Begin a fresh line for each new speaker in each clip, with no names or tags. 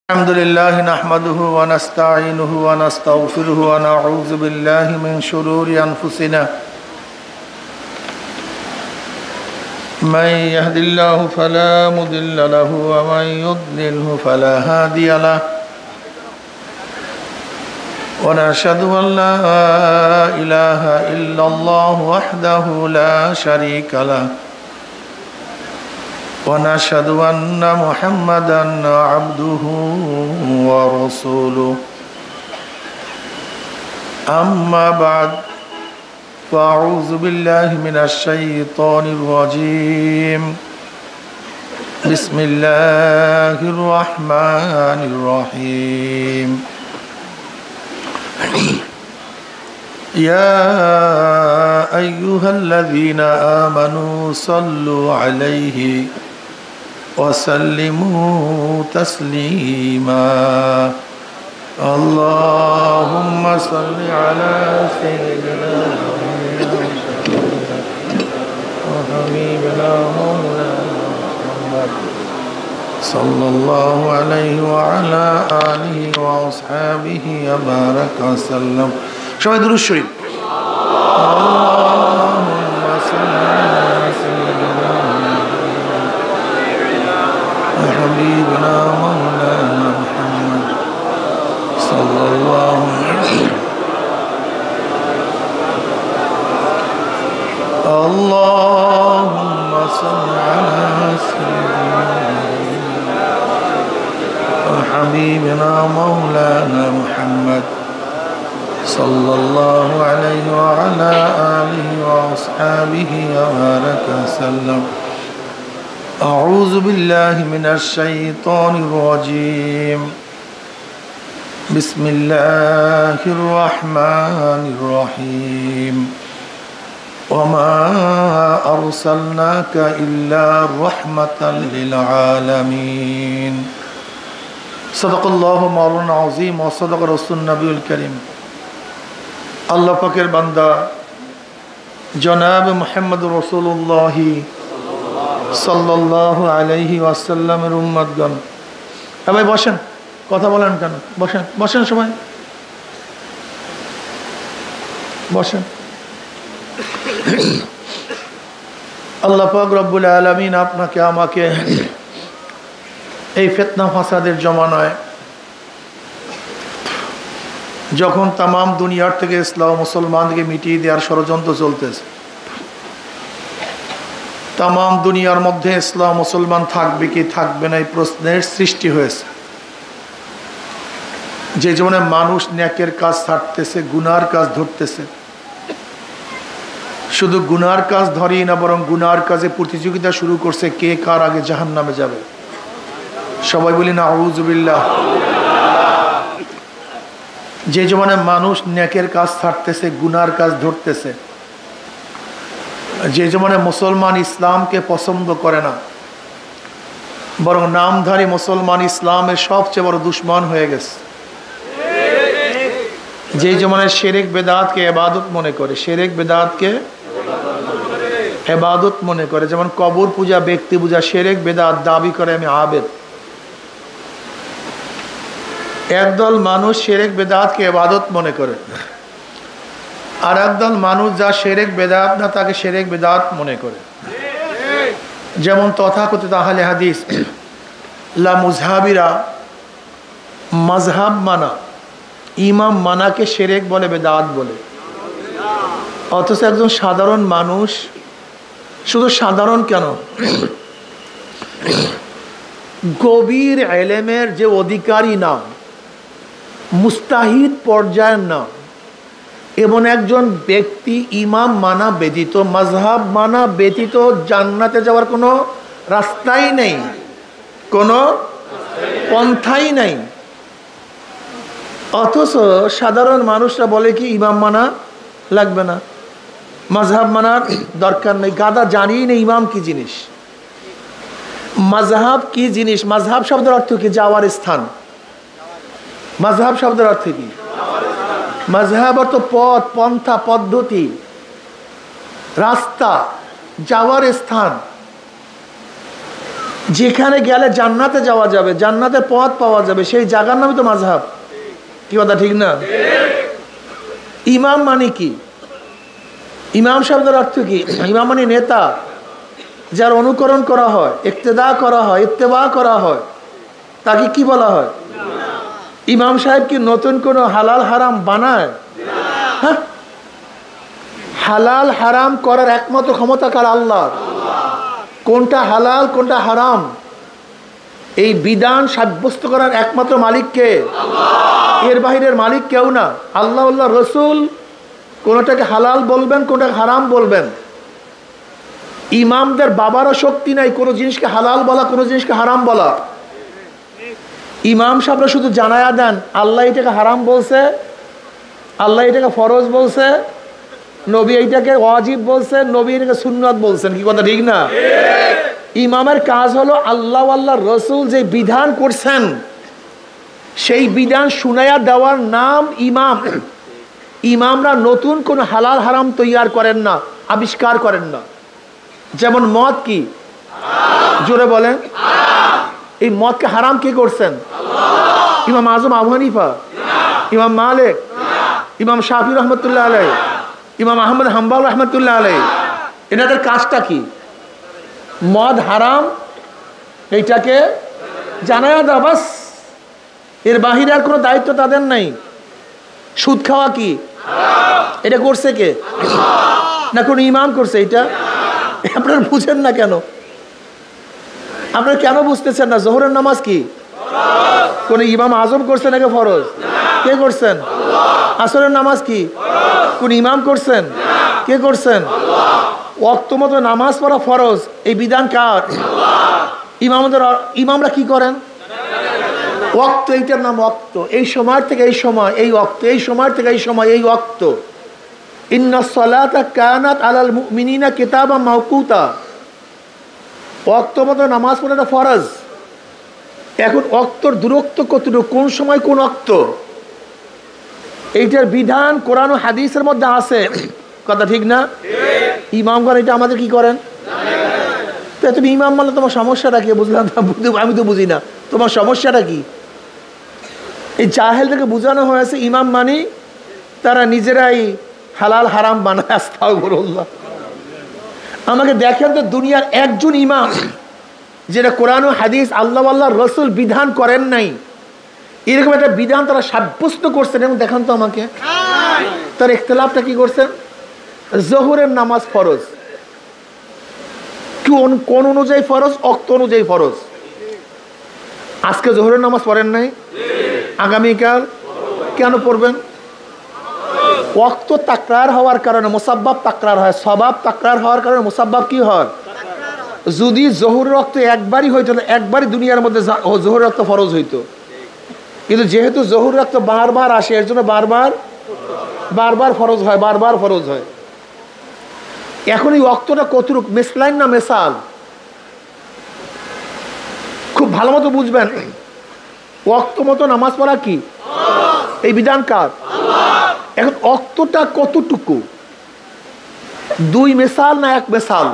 الحمد لله نحمده ونستعينه ونستغفره ونعوذ بالله من شرور أنفسنا من يهد الله فلا مضل له ومن يضلله فلا هادي له ونشهد أن لا إله إلا الله وحده لا شريك له ونشهد أن محمدا عبده ورسوله أما بعد فأعوذ بالله من الشيطان الرجيم بسم الله الرحمن الرحيم يا أيها الذين آمنوا صلوا عليه وسلموا تسليما اللهم صل على سيدنا وحبيبنا مولانا محمد صلى الله عليه وعلى آله وأصحابه وبارك وسلم شهد الشريف اللهم صل على سيدنا حبيبنا مولانا محمد صلى الله عليه اللهم صل على سيدنا حبيبنا مولانا محمد صلى الله عليه وعلى آله وأصحابه وبارك وسلم أعوذ بالله من الشيطان الرجيم بسم الله الرحمن الرحيم وما أرسلناك إلا رحمة للعالمين صدق الله مولانا العظيم وصدق رسول النبي الكريم আল্লাহ পাকের বান্দা জনাব মুহাম্মদ রাসূলুল্লাহ সাল্লাল্লাহু আলাইহি ওয়াসাল্লামের উম্মতগণ ভাই বসেন কথা বলেন কেন বসেন বসেন সবাই বসেন আল্লাহ পাক রব্বুল আলামিন আপনাকে আমাকে এই ফিতনা ফাসাদের জমানায় যখন তামাম দুনিয়ার থেকে ইসলাম মুসলমানকে মিটিয়ে দেওয়ার ষড়যন্ত্র চলতেছে তামাম দুনিয়ার মধ্যে ইসলাম মুসলমান থাকবে কি থাকবে না এই প্রশ্নের সৃষ্টি হয়েছে যে জীবনে মানুষ নেকের কাজ ছাড়তেছে গুনার কাজ ধরতেছে শুধু গুনার কাজ ধরেই না বরং গুনার কাজে প্রতিযোগিতা শুরু করছে কে কার আগে জাহান্নামে যাবে সবাই বলি না আউযু বিল্লাহ যে জীবনে মানুষ নেকের কাজ ছাড়তেছে গুনার কাজ ধরতেছে যে জীবনে মুসলমান ইসলামকে পছন্দ করে না বরং নামধারী মুসলমান ইসলামের সবচেয়ে বড় দুশ্মন হয়ে গেছে যে জীবনে শিরক বিদআতকে ইবাদত মনে করে শিরক বিদআতকে ইবাদত মনে করে যেমন কবর পূজা ব্যক্তি পূজা শিরক বিদআত দাবি করে আমি আবেদ একদল মানুষ শিরক বিদআতকে ইবাদত মনে করে আর একদল মানুষ যা শিরক বিদআত না তাকে শিরক বিদআত মনে করে যেমন তথাকথিত আহলে হাদিস লা মুযহাবিরা মাযহাব মানা ইমাম মানাকে শিরক বলে বিদআত বলে অথচ একজন সাধারণ মানুষ শুধু সাধারণ কেন গভীর ইলমের যে অধিকারী না মুস্তাহিদ পর্যায়ের না এবং একজন ব্যক্তি ইমাম মানা ব্যতীত মাযহাব মানা ব্যতীত জান্নাতে যাওয়ার কোনো রাস্তাই নেই কোনো পন্থাই নেই অথচ সাধারণ মানুষরা বলে কি ইমাম মানা লাগবে না মাযহাব মানার দরকার নেই গাদা জানিই নেই ইমাম কি জিনিস মাযহাব কি জিনিস মাযহাব শব্দের অর্থ কি যাওয়ার স্থান মাযহাব শব্দের অর্থ কি মাযহাব অর্থ পথ পন্থা পদ্ধতি রাস্তা যাওয়ার স্থান যেখানে গেলে জান্নাতে যাওয়া যাবে, জান্নাতের পথ পাওয়া যাবে, সেই জায়গার নামই তো মাযহাব। কি কথা ঠিক না? ইমাম মানে কি? ইমাম শব্দের অর্থ কি? ইমাম মানে নেতা, যার অনুকরণ করা হয়, ইক্তেদা করা হয়, ইত্তেবা করা হয়, তাকে কি বলা হয়? ইমাম সাহেব কি নতুন কোনো হালাল হারাম বানায়? হ্যাঁ, হালাল হারাম করার একমাত্র ক্ষমতা কার? আল্লাহ। কোনটা হালাল কোনটা হারাম এই বিধান সাব্যস্ত করার একমাত্র মালিক কে? এর বাহিরের মালিক কেউ না। আল্লাহ, আল্লাহ রসুল কোনটাকে হালাল বলবেন, কোনটাকে হারাম বলবেন। ইমামদের বাবারও শক্তি নাই কোনো জিনিসকে হালাল বলা, কোনো জিনিসকে হারাম বলা। ইমাম সাহেবরা শুধু জানায়া দেন আল্লাহ এটাকে হারাম বলছে, আল্লাহ এটাকে ফরজ বলছে, নবী এইটাকে ওয়াজিব বলছেন, নবী এটাকে সুন্নাত বলছেন। কি কথা ঠিক না? ইমামের কাজ হলো আল্লাহ আল্লাহ রসুল যে বিধান করছেন সেই বিধান শুনাইয়া দেওয়ার নাম ইমাম। ইমামরা নতুন কোন হালাল হারাম তৈয়ার করেন না, আবিষ্কার করেন না। যেমন মদ কি? জোরে বলেন। এই মদকে হারাম কে করছেন? ইমাম আজম আবু হানিফা, ইমাম মালিক, ইমাম শাফি রহমতুল্লাহ আলাইহি, ইমাম আহমদ হাম্বল রহমতুল্লাহ আলাইহি। এনাদের কাজটা কি? মদ হারাম এইটাকে জানায়া দাও, বাস। এর বাহিরে আর কোনো দায়িত্ব তাদের নাই। সুদ খাওয়া কি? এটা করছে কে? না কোন ইমাম করছে? এটা আপনারা বুঝেন না কেন? আপনারা কেন বুঝতেছেন না? জোহরের নামাজ কি কোন ইমাম আজম করছে নাকি ফরজ? কে করছেন? আসরের নামাজ কি কোন ইমাম করছেন? কে করছেন? ওয়াক্ত মতো নামাজ পড়া ফরজ, এই বিধান কার? ইমামরা কি করেন? ওয়াক্ত, এইটার নাম ওয়াক্ত। এই সময় থেকে এই সময় এই ওয়াক্ত, এই সময় থেকে এই সময় এই ওয়াক্ত। ইন্নাস সালাতা কানাত আলাল মুমিনিনা কিতাবাম মাওকুতা। ওয়াক্ত মতো নামাজ পড়াটা ফরজ। এখন ওয়াক্তর দূরত্ব কতটুকু, কোন সময় কোন ওয়াক্ত, এইটার বিধান কোরআন ও হাদিসের মধ্যে আছে। কথা ঠিক না? ইমামগণ এটা আমাদের কি করেন? তুমি ইমাম মানে তোমার সমস্যাটা কি? বুঝলাম না, আমি তো বুঝি না তোমার সমস্যাটা কি। এই জাহেলদেরকে বোঝানো হয়েছে ইমাম মানে তারা নিজেরাই হালাল হারাম বানায়। আস্তাগফিরুল্লাহ। আমাকে দেখেন তো দুনিয়ার একজন ইমাম যেটা কোরআন ও হাদিস আল্লাহ আল্লাহ রসুল বিধান করেন নাই, এরকম একটা বিধান তারা সাব্যস্ত করছেন। এবং দেখান তো আমাকে তার ইখতিলাফটা কি করছেন। জোহরের নামাজ ফরজ, কোন অনুযায়ী ফরজ? ওয়াক্ত অনুযায়ী ফরজ। আজকে জোহরের নামাজ পড়েন নাই, আগামীকাল কেন পড়বেন? ওয়াক্ত তাকরার হওয়ার কারণে মুসাব্বাব তাকরার হয়, সবাব তাকরার হওয়ার কারণে মুসাব্বাব কি হয়? যদি জোহরের ওয়াক্ত একবারই হইতো, একবারই দুনিয়ার মধ্যে জোহরের ওয়াক্ত ফরজ হইতো, কিন্তু যেহেতু জোহরের ওয়াক্ত বারবার আসে এর জন্য বারবার বারবার ফরজ হয়, বারবার ফরজ হয়। এখন এই ওয়াক্তটা কতটুক মিসলাইন না মেসাল? খুব ভালো মতো বুঝবেন। ওয়াক্ত মতো নামাজ পড়া কি এই বিধান কার? এখন ওয়াক্তটা কতটুকু, দুই মেসাল না এক মেসাল,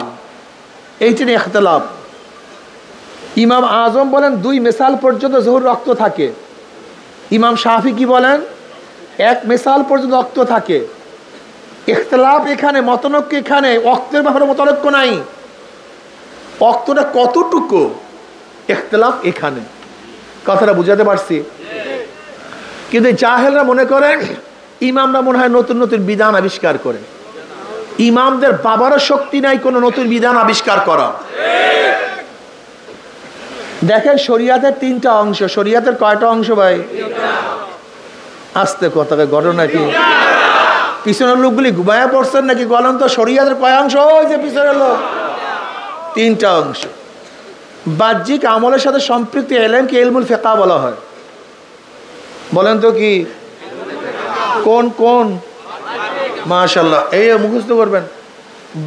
এইটা নিয়ে ইখতিলাফ। ইমাম আজম বলেন দুই মেসাল পর্যন্ত জোহর ওয়াক্ত থাকে। ইমাম শাফি কি বলেন? এক মেসাল পর্যন্ত ওয়াক্ত থাকে। ইখতিলাফ এখানে, মতনৈক্য এখানে, ওয়াক্তের ব্যাপারে মতনৈক্য নাই। ওয়াক্তটা কতটুকু ইখতিলাফ এখানে। কথাটা বুঝাতে পারছি? কিন্তু জাহেলরা মনে করেন ইমামরা মনে হয় নতুন নতুন বিধান আবিষ্কার করে। ইমামদের বাবারও শক্তি নাই কোনো নতুন বিধান আবিষ্কার করা। দেখেন শরিয়াতের তিনটা অংশ। শরিয়াতের কয়টা অংশ ভাই? আস্তে কথা, ঘটনা কি? পিছনের লোকগুলি ঘুমায়া পড়ছেন নাকি? বলেন তো শরিয়াতের কয় অংশ? ওই যে পিছনের লোক, তিনটা অংশ। বাহ্যিক আমলের সাথে সম্পৃক্ত এলেমকে ইলমুল ফিকহ বলা হয়। বলেন তো কি কোন কোন? মাশাআল্লাহ, এই মুখস্থ করবেন।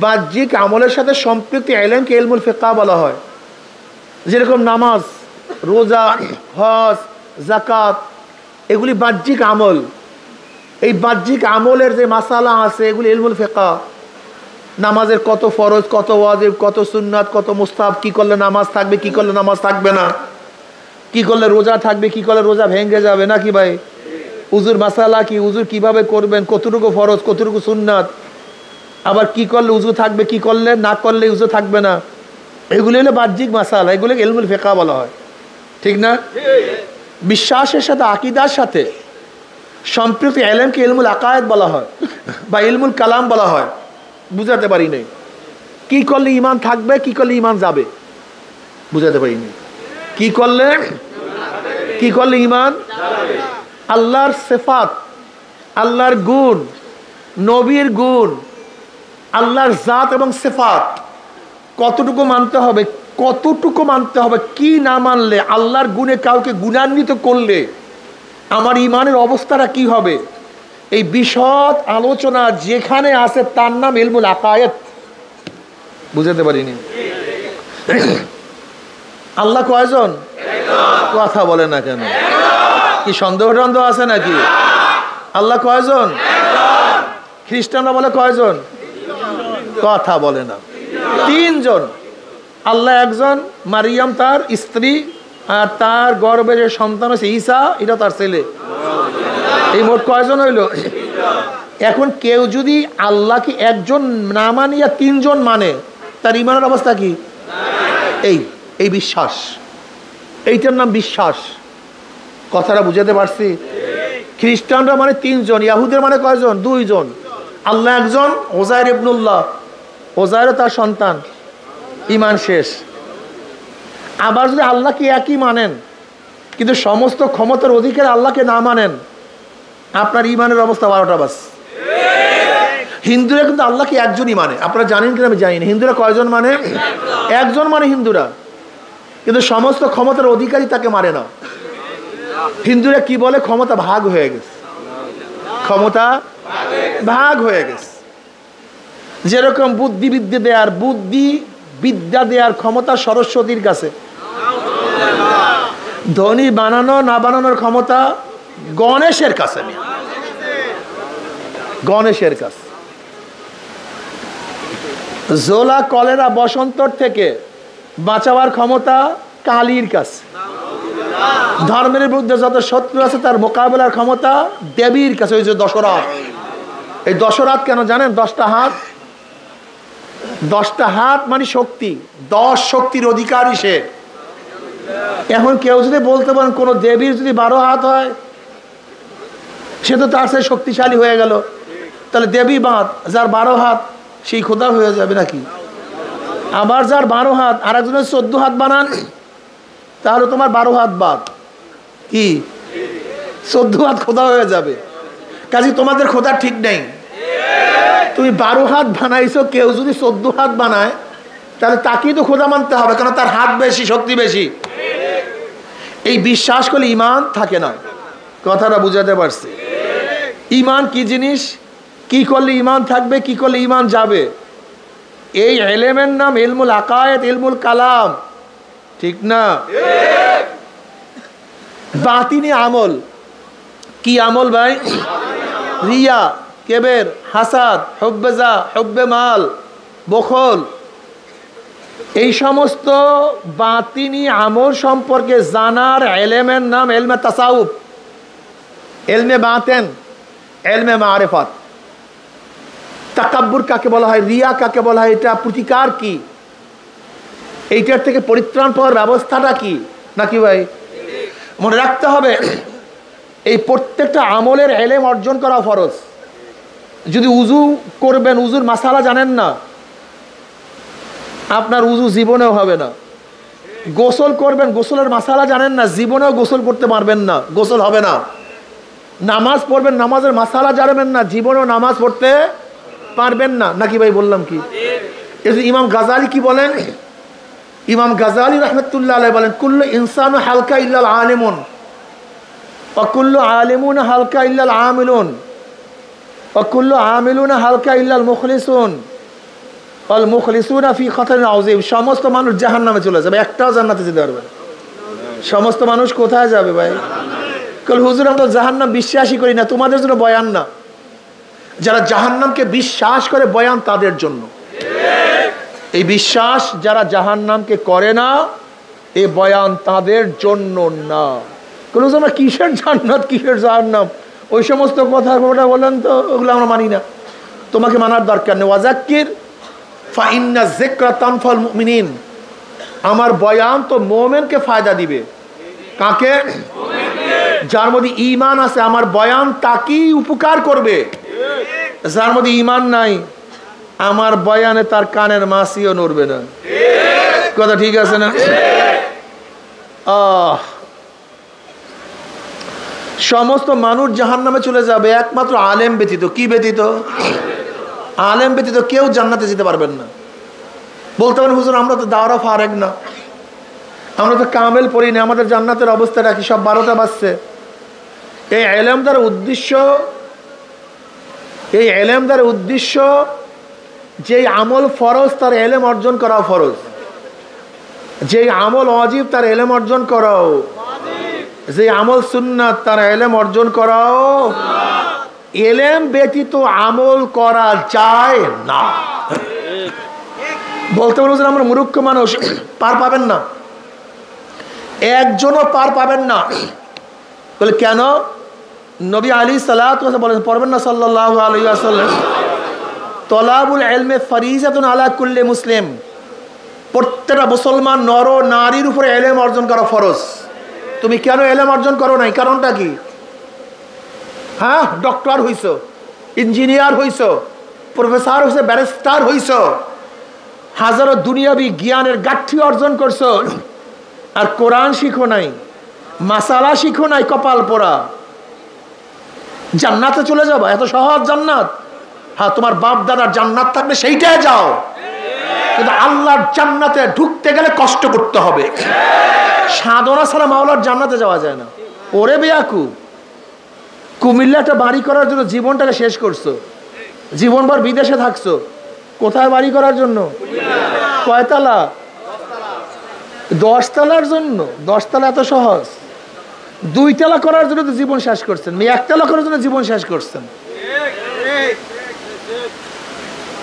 বাহ্যিক আমলের সাথে সম্পৃক্ত এলেমকে ইলমুল ফিকহ বলা হয়। যেরকম নামাজ, রোজা, হজ, যাকাত, এগুলি বাহ্যিক আমল। এই বাহ্যিক আমলের যে মাসালা আছে এগুলি ইলমুল ফিকহ। নামাজের কত ফরজ, কত ওয়াজিব, কত সুন্নাত, কত মুস্তাহাব, কি করলে নামাজ থাকবে, কি করলে নামাজ থাকবে না, কি করলে রোজা থাকবে, কি করলে রোজা ভেঙে যাবে নাকি ভাই, উজুর মাসালা কি, উজুর কিভাবে করবেন, কতটুকু ফরজ, কতটুকু সুন্নাত, আবার কি করলে উজু থাকবে, কি করলে না করলে উজু থাকবে না, এগুলি হলো বাহ্যিক মাসালা, এগুলো ইলমুল ফিকহ বলা হয়, ঠিক না? বিশ্বাসের সাথে আকীদার সাথে সম্পৃক্ত ইলমকে ইলমুল আকায়েদ বলা হয় বা ইলমুল কালাম বলা হয়। বুঝাতে পারি নাই কি করলে ঈমান থাকবে, কি করলে ঈমান যাবে, বুঝাতে পারি নাই কি করলে ঈমান, আল্লাহর সিফাত, আল্লাহর গুণ, নবীর গুণ, আল্লাহর জাত এবং সিফাত কতটুকু মানতে হবে, কতটুকু মানতে হবে, কি না মানলে, আল্লাহর গুণে কাউকে গুণান্বিত করলে আমার ঈমানের অবস্থাটা কি হবে, এই বিশদ আলোচনা যেখানে আছে তার নাম ইলমুল আকায়েদ। বুঝাতে পারিনি? আল্লাহ কয়জন? কথা বলে না কেন? কি সন্দেহ টন্দেহ আছে নাকি? আল্লাহ কয়জন? খ্রিস্টানরা বলে কয়জন? কথা বলে না। তিনজন। আল্লাহ একজন, মারিয়াম তার স্ত্রী, আর তার গর্ভে যে সন্তান হচ্ছে ঈসা, এটা তার ছেলে। এই মোট কয়জন হইল? এখন কেউ যদি আল্লাহকে একজন না মানিয়া তিনজন মানে, তার ঈমানের অবস্থা কি? এই বিশ্বাস, এইটার নাম বিশ্বাস। কথাটা বুঝাতে পারছি? খ্রিস্টানরা মানে তিনজন, ইহুদিরা মানে কয়জন? দুইজন। আল্লাহ একজন, ওজাইর ইবনুল্লাহ, ওজাইরও তার সন্তান, ঈমান শেষ। আবার যদি আল্লাহকে একই মানেন কিন্তু সমস্ত ক্ষমতার অধিকার আল্লাহকে না মানেন, আপনার ঈমানের অবস্থা 12টা বাস। হিন্দুরা কিন্তু আল্লাহকে একজনই মানে, আপনারা জানেন কিনা আমি জানি না। হিন্দুরা কয়জন মানে? একজন মানে হিন্দুরা, কিন্তু সমস্ত ক্ষমতার অধিকারী তাকে মানে না। হিন্দুরা কি বলে? ক্ষমতা ভাগ হয়ে গেছে, ক্ষমতা ভাগ হয়ে গেছে। যেরকম বুদ্ধিবিদ্যা দেয়ার, বিদ্যা দেওয়ার ক্ষমতা সরস্বতীর কাছে, ধনী বানানো না বানানোর ক্ষমতা গণেশের কাছে, গণেশের কাছে। জোলা, কলেরা, বসন্তর থেকে বাঁচাবার ক্ষমতা কালীর কাছে। ধর্মের বিরুদ্ধে যত শত্রু আছে তার মোকাবেলার ক্ষমতা দেবীর কাছে। ওই যে দশরাত, এই দশরাত কেন জানেন? 10টা হাত, 10টা হাত মানে শক্তি, 10 শক্তির অধিকারী সে। এখন কেউ যদি বলতে পারেন কোন দেবীর যদি 12 হাত হয়, সে তো তার সাথে শক্তিশালী হয়ে গেল, তাহলে দেবী বাদ, যার 12 হাত সেই খোদা হয়ে যাবে নাকি? আবার যার 12 হাত আর একজনের 14 হাত বানান, তাহলে তোমার 12 হাত বাদ, কি 14 হাত খোদা হয়ে যাবে। কাজে তোমাদের খোদা ঠিক নেই। তুমি 12 হাত বানাইছো, কেউ যদি 14 হাত বানায় তাহলে তাকেই তো খোদা মানতে হবে, কারণ তার হাত বেশি, শক্তি বেশি। এই বিশ্বাস করলে ঈমান থাকে না। কথাটা বুঝাতে পারছি? ঈমান কি জিনিস, কি করলে ঈমান থাকবে, কি করলে ঈমান যাবে, এই ইলমের নাম ইলমুল আকায়েদ, ইলমুল কালাম, ঠিক না? বাতিনি আমল, কি আমল ভাই? রিয়া, কেবের, হাসাদ, হুব্বেজা, হুব্বে মাল, বখল, এই সমস্ত বাতিনি আমল সম্পর্কে জানার ইলমের নাম ইলমে তাসাউফ, ইলমে বাতেন, ইলমে মারিফাত। তাকাব্বুর কাকে বলা হয়, রিয়া কাকে বলা হয়, এটা প্রতিকার কি, এইটার থেকে পরিত্রাণ পাওয়ার ব্যবস্থাটা কি, নাকি ভাই? মনে রাখতে হবে এই প্রত্যেকটা আমলের ইলম অর্জন করা ফরজ। যদি উজু করবেন, উজুর মাসালা জানেন না, আপনার উজু জীবনেও হবে না। গোসল করবেন, গোসলের মাসালা জানেন না, জীবনেও গোসল করতে পারবেন না, গোসল হবে না। নামাজ পড়বেন, নামাজের মাসালা জানবেন না, জীবনেও নামাজ পড়তে পারবেন না, নাকি ভাই? বললাম কি? ইমাম গাজালি কি বলেন? ইমাম গাজালি রাহমাতুল্লাহ আলাইহি বলেন, কুল্লু ইনসানু হালকা ইল্লাল আলিমুন ওয়া কুল্লু আলিমুন হালকা ইল্লাল আমিলুন ওয়া কুল্লু আমিলুন হালকা ইল্লাল মুখলিসুন ওয়াল মুখলিসুনা ফি খাতারিন আযীম। সমস্ত মানুষ জাহান্নামে চলে যাবে, একটাও জান্নাতে যেতে পারবে না। সমস্ত মানুষ কোথায় যাবে ভাই? কল হুজুর আমরা জাহান্নাম বিশ্বাসই করি না, তোমাদের জন্য বয়ান না। যারা জাহান্নামকে বিশ্বাস করে বয়ান তাদের জন্য। এই বিশ্বাস যারা জাহান্নামকে করে না, এই বয়ান তাদের জন্য না। কোনো আমরা কিসের জান্নাত কিসের জাহান্নাম ওই সমস্ত কথা বলেন তো, ওগুলো আমরা মানি না, তোমাকে মানার দরকার নেই। ওয়াজাক্কির ফাইন্না যিকরা তানফাউল মুমিনিন, আমার বয়ান তো মুমিনকে ফায়দা দিবে। কাকে? যার মধ্যে ঈমান আছে আমার বয়ান তাকেই উপকার করবে। যার মধ্যে ঈমান নাই আমার বয়ানে তার কানের মাছিও নড়বে না। কথা ঠিক আছে না? সমস্ত মানুষ জাহান্নামে চলে যাবে একমাত্র আলেম ব্যতীত। কি ব্যতীত? আলেম ব্যতীত কেউ জান্নাতে যেতে পারবেন না। বলতে পারেন হুজুর আমরা তো দাওরা ফারেক না, আমরা তো কামেল পড়ি না, আমাদের জান্নাতের অবস্থাটা কি? সব 12টা বাজছে। এই ইলম দ্বারা উদ্দেশ্য যেই আমল ফরজ তার ইলম অর্জন করা ফরজ, যেই আমল ওয়াজিব তার ইলম অর্জন করাও, যে আমল সুন্নাত তার ইলম অর্জন করাও। ইলম ব্যতীত আমল করা যায় না। বলতে বলছেন আমরা মূর্খ মানুষ, পার পাবেন না, একজনও পার পাবেন না। বলে কেন? নবী আলাইহিস সালাতু ওয়াস সালাম বলেন, পড়বেন না সাল্লাল্লাহু আলাইহি ওয়াসাল্লাম, তলাবুল ইলমি ফরিজাতুন আলা কুল্লি মুসলিম, প্রত্যেকটা মুসলমান নর ও নারীর উপরে ইলম অর্জন করা ফরজ। তুমি কেন ইলম অর্জন করো নাই? কারণটা কি? হ্যাঁ, ডক্টর হইছো, ইঞ্জিনিয়ার হইছো, প্রফেসর হইছো, ব্যারিস্টার হইছো, হাজারো দুনিয়াবি জ্ঞানের গাঠি অর্জন করছো, আর কোরআন শিখো নাই, মাসালা শিখো নাই, কপাল পোড়া জান্নাতে চলে যাবা? এত সহজ জান্নাত? হ্যাঁ, তোমার বাপ দাদার জান্নাত থাকবে সেইটাই যাও, কিন্তু আল্লাহর জান্নাতে ঢুকতে গেলে কষ্ট করতে হবে। সাধনা ছাড়া মাওলার জান্নাতে যাওয়া যায় না। ওরে বেয়াকু, কুমিল্লাটা বাড়ি করার জন্য জীবনটাকে শেষ করছো, জীবনভর বিদেশে থাকছো, কোথায় বাড়ি করার জন্য? কয়তলা? 10 তলার জন্য। 10 তলা এত সহজ? 2 তলা করার জন্য তো জীবন শেষ করছেন, 1 তলা করার জন্য জীবন শেষ করছেন।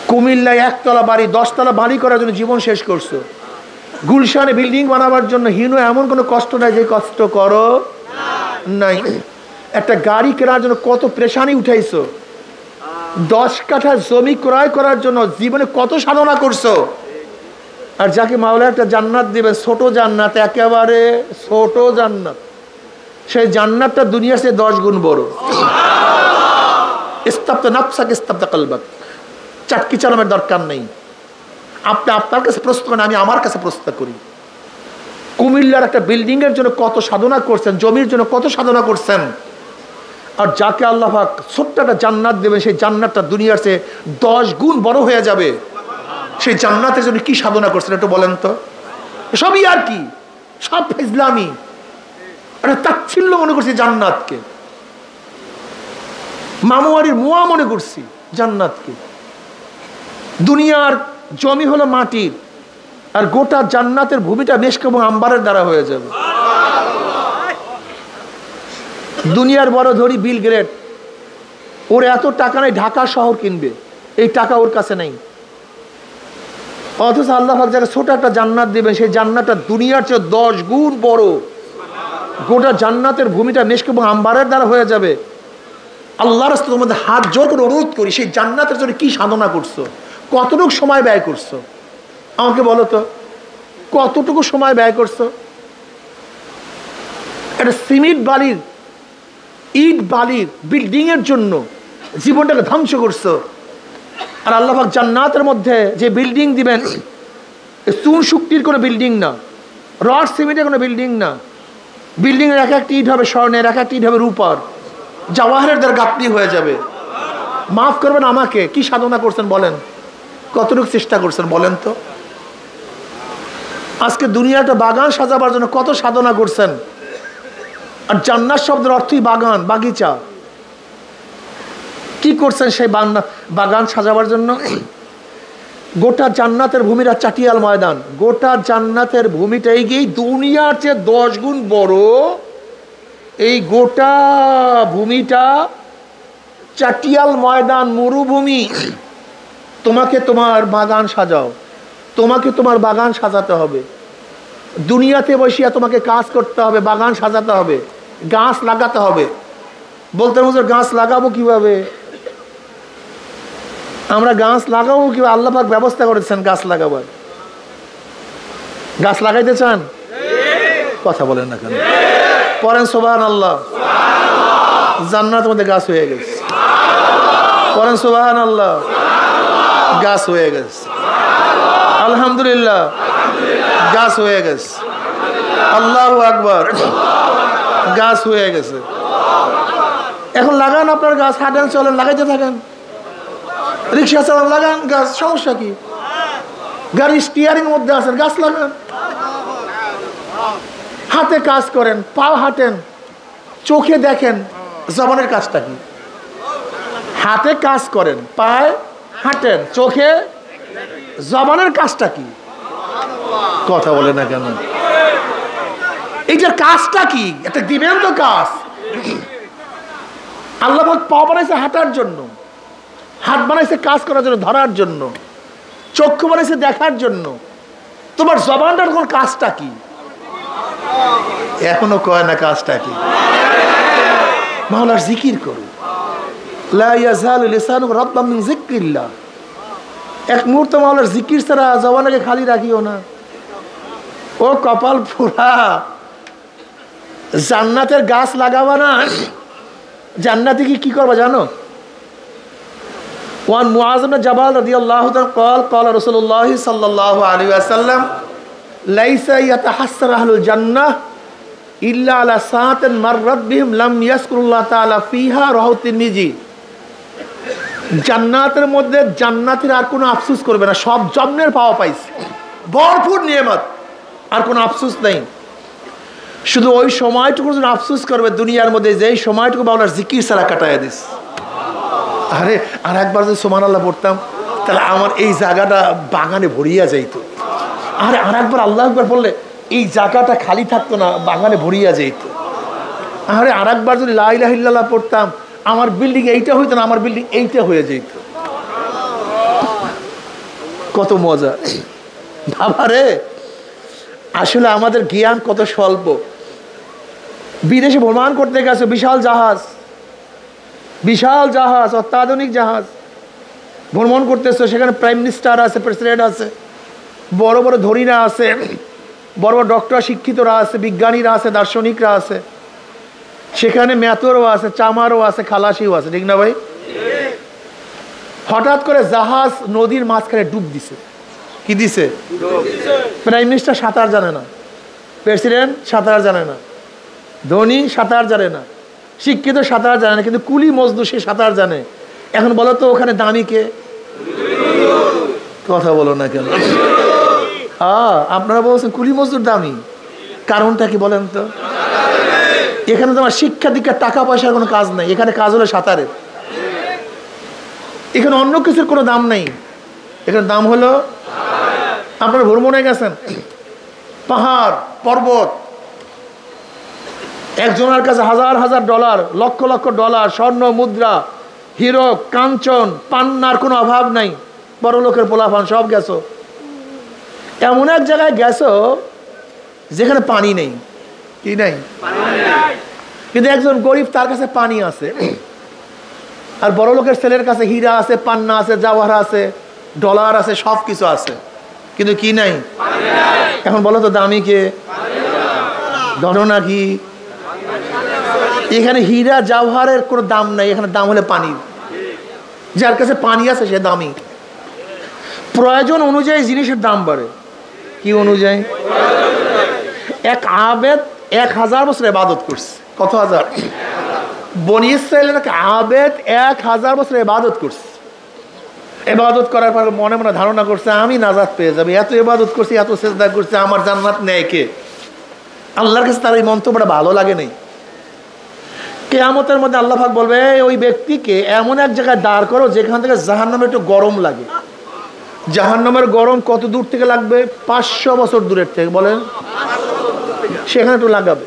কুমিল্লায় 1 তলা বাড়ি, 10 তলা বাড়ি করার জন্য জীবন শেষ করছো। গুলশানে বিল্ডিং বানাবার জন্য হিনো এমন কোনো কষ্ট নাই যে কষ্ট করো নাই। একটা গাড়ি কেনার জন্য কত পেরেশানি উঠাইছো। 10 কাঠা জমি ক্রয় করার জন্য জীবনে কত সাধনা করছো। আর যাকে মাওলা একটা জান্নাত দিবে, ছোট জান্নাত, একেবারে ছোট জান্নাত, সেই জান্নাতটা দুনিয়ার চেয়ে 10 গুণ বড়। ইস্তাবতা নাফসাক ইস্তাবতা কলবাক, চাটকি চালানোর দরকার নেই। আপনি আপনার কাছে প্রশ্ন করেন, আমি আমার কাছে প্রশ্ন করি। কুমিল্লার একটা বিল্ডিং এর জন্য কত সাধনা করছেন, জমির জন্য কত সাধনা করছেন। আর যাকে আল্লাহ পাক ছোট্ট একটা জান্নাত দেবেন, সেই জান্নাতটা দুনিয়ার চেয়ে 10 গুণ বড় হয়ে যাবে। সেই জান্নাতের জন্য কি সাধনা করছেন একটু বলেন তো? সবই আর কি, সব ইসলামী। একটা তাচ্ছিল্য মনে করছি জান্নাতকে, মামুয়ারির মুয়া মনে করছি জান্নাতকে। দুনিয়ার জমি হলো মাটির, আর গোটা জান্নাতের ভূমিটা মেশক এবং আম্বারের দ্বারা হয়ে যাবে। দুনিয়ার বড় ধরি বিল গ্রেট, ওর এত টাকা নাই ঢাকা শহর কিনবে, এই টাকা ওর কাছে নাই। অথচ আল্লাহ পাক যাকে ছোট একটা জান্নাত দিবেন, সেই জান্নাতটা দুনিয়ার চেয়ে 10 গুণ বড়। গোটা জান্নাতের ভূমিটা মেশক এবং আম্বারের দ্বারা হয়ে যাবে। আল্লাহর রাস্তায় তোমাদের হাত জোর করে অনুরোধ করি, সেই জান্নাতের জন্য কি সাধনা করছো, কতটুকু সময় ব্যয় করছো আমাকে বলো তো? কতটুকু সময় ব্যয় করছো? একটা সিমেন্ট বালির, ইট বালির বিল্ডিং এর জন্য জীবনটাকে ধ্বংস করছো। আর আল্লাহ পাক জান্নাতের মধ্যে যে বিল্ডিং দিবেন, চুন শুক্তির কোনো বিল্ডিং না, রড সিমেন্টের কোনো বিল্ডিং না। বিল্ডিং এর এক একটা ইট হবে স্বর্ণের, এক একটা ইট হবে রূপার, জাওয়াহের দ্বারা গাঁথনি হয়ে যাবে। মাফ করবেন আমাকে, কি সাধনা করছেন বলেন? কতটুকু চেষ্টা করছেন বলেন তো? আজকে দুনিয়াটা বাগান সাজাবার জন্য কত সাধনা করছেন। আর জান্নাত শব্দের অর্থই বাগান, বাগিচা। কি করছেন সেই বাগান সাজাবার জন্য? গোটা জান্নাতের ভূমিটা চাটিয়াল ময়দান, গোটা জান্নাতের ভূমিটাই গিয়ে দুনিয়ার চেয়ে 10 গুণ বড়। এই গোটা ভূমিটা চাটিয়াল ময়দান, মরুভূমি। তোমাকে তোমার বাগান সাজাও, তোমাকে তোমার বাগান সাজাতে হবে, দুনিয়াতে বসিয়া তোমাকে কাজ করতে হবে, বাগান সাজাতে হবে, গাছ লাগাতে হবে। বলতে হুজুর গাছ লাগাবো কিভাবে? আমরা গাছ লাগাবো কিভাবে? আল্লাহ পাক ব্যবস্থা করেছেন গাছ লাগাবার। গাছ লাগাইতে চান? কথা বলেন না কেন? পড়েন সুবহানাল্লাহ। জান্নাতের মধ্যে গাছ হয়ে গেছে। পড়েন সুবহানাল্লাহ। গাছ হয়ে গেছে। আলহামদুলিল্লাহ, গাছ হয়ে গেছে। আল্লাহু আকবার, গাছ হয়ে গেছে। এখন লাগান আপনার গাছ, হাঁটেন চলেন, লাগাইতে থাকেন। রিক্সা চালান, লাগান গাছ, সমস্যা কি? গাড়ি স্টিয়ারিং মধ্যে আছেন, গাছ লাগান। হাতে কাজ করেন, পা হাঁটেন, চোখে দেখেন জবানের কাজটা কি। হাতে কাজ করেন, পায়ে হাঁটেন, চোখে জবানের কাজটা কি? কথা বলে না কেন? এইটার কাজটা কি? একটা দিবেন তো কাজ। আল্লাহ পাক পা বানাইছে হাঁটার জন্য, হাত বানাইছে কাজ করার জন্য, ধরার জন্য, চক্ষু বানাইছে দেখার জন্য। তোমার জবানটার কোন কাজটা কি? এখনো কয় না কাজটা কি? মাওলার জিকির করো। লা ইয়াজালু লিসানুকা রাতবাম মিন যিকরিল্লাহ। এক মুহূর্ত মাওলার জিকির ছাড়া জবানকে খালি রাখিও না। ও কপাল পোড়া, জান্নাতের গাছ লাগাবা না, জান্নাতে কি করবা জানো? ওয়ান মুআয ইবনে জাবাল রাদিয়াল্লাহু তাআলা قال قال رسول الله صلى الله عليه وسلم ليس يتحسر اهل الجنه الا على ساعه مرت بهم لم يذكر الله تعالى فيها رواه الترمذي। জান্নাতের মধ্যে জান্নাতীরা আর কোনো আফসোস করবে না, সব জন্মের পাওয়া পাইছে, ভরপুর নিয়ামত, আর কোনো আফসোস নেই। শুধু ওই সময়টুকু যেন আফসোস করবে দুনিয়ার মধ্যে, যেই সময়টুকু বাংলার জিকির ছাড়া কাটাইয়া দিস। আরে আর একবার যদি সুবহানাল্লাহ পড়তাম তাহলে আমার এই জায়গাটা বাগানে ভরিয়া যাইত। আরে আর একবার আল্লাহ আকবার বললে এই জায়গাটা খালি থাকতো না, বাগানে ভরিয়া যাইত। আরে আর একবার যদি লা ইলাহা ইল্লাল্লাহ পড়তাম আমার বিল্ডিং এইটা হইতো না, আমার বিল্ডিং এইটা হয়ে যেত। কত মজা বাবারে! আসলে আমাদের জ্ঞান কত স্বল্প। বিদেশে ভ্রমণ করতে গেছে, বিশাল জাহাজ, বিশাল জাহাজ, অত্যাধুনিক জাহাজ ভ্রমণ করতেছে। সেখানে প্রাইম মিনিস্টার আছে, প্রেসিডেন্ট আছে, বড় বড় ধনীরা আছে, বড় বড় ডক্টর শিক্ষিতরা আছে, বিজ্ঞানীরা আছে, দার্শনিকরা আছে, সেখানে মেতরও আছে, চামারও আছে, খালাসিও আছে, ঠিক না ভাই? হঠাৎ করে জাহাজ নদীর মাঝখানে ডুব দিছে। কি দিছে? প্রাইম মিনিস্টার সাঁতার জানে না, প্রেসিডেন্ট সাঁতার জানে না, ধনী সাঁতার জানে না, শিক্ষিত সাঁতার জানে না, কিন্তু কুলি মজদুর সে সাঁতার জানে। এখন বলো তো ওখানে দামি কে? কথা বলো না কেন? আপনারা বলছেন কুলি মজদুর দামি, কারণটা কি বলেন তো? এখানে তোমার শিক্ষা দীক্ষা টাকা পয়সার কোনো কাজ নাই, এখানে কাজ হলো সাঁতারের। এখানে অন্য কিছুর কোনো দাম নেই, এখানে দাম হলো আপনারা ভ্রমণে গেছেন, পাহাড় পর্বত, একজনের কাছে হাজার হাজার ডলার, লক্ষ লক্ষ ডলার, স্বর্ণ মুদ্রা, হিরো কাঞ্চন, পান্নার কোনো অভাব নাই, বড় লোকের পোলাপান সব গেছো। এমন এক জায়গায় গেছো যেখানে পানি নেই। কি নেই? কিন্তু একজন গরিব, তার কাছে পানি আছে, আর বড় লোকের ছেলের কাছে হীরা আছে, পান্না আছে, জাওয়ার আছে, ডলার আছে, সব কিছু আছে, কিন্তু কি নাই? এখন বলো তো দামি কে? ঘটনা কি? এখানে হীরা জাওহারের কোনো দাম নাই, এখানে দাম হলে পানি। যার কাছে পানি আছে সে দামি। প্রয়োজন অনুযায়ী জিনিসের দাম বাড়ে। কি অনুযায়ী? এক আবেদ 1000 বছর ইবাদত করছে। কত হাজার? বনি ইসরাইলের এক আবেদ 1000 বছর ইবাদত করছে। ইবাদত করার পর মনে মনে ধারণা করছে আমি নাজাত পেয়ে যাবে, এত ইবাদত করছি, এত সেজদা করছি, আমার জান্নাত নেয় কে? আল্লাহর কাছে তার এই মন্তব্যটা ভালো লাগে নাই। কিয়ামতের মধ্যে আল্লাহ পাক বলবে ওই ব্যক্তিকে এমন এক জায়গায় দাঁড় করো যেখান থেকে জাহান্নামে একটু গরম লাগে। জাহান্নামের গরম কত দূর থেকে লাগবে? 500 বছর দূরের থেকে। বলেন সেখানে একটু লাগাবে।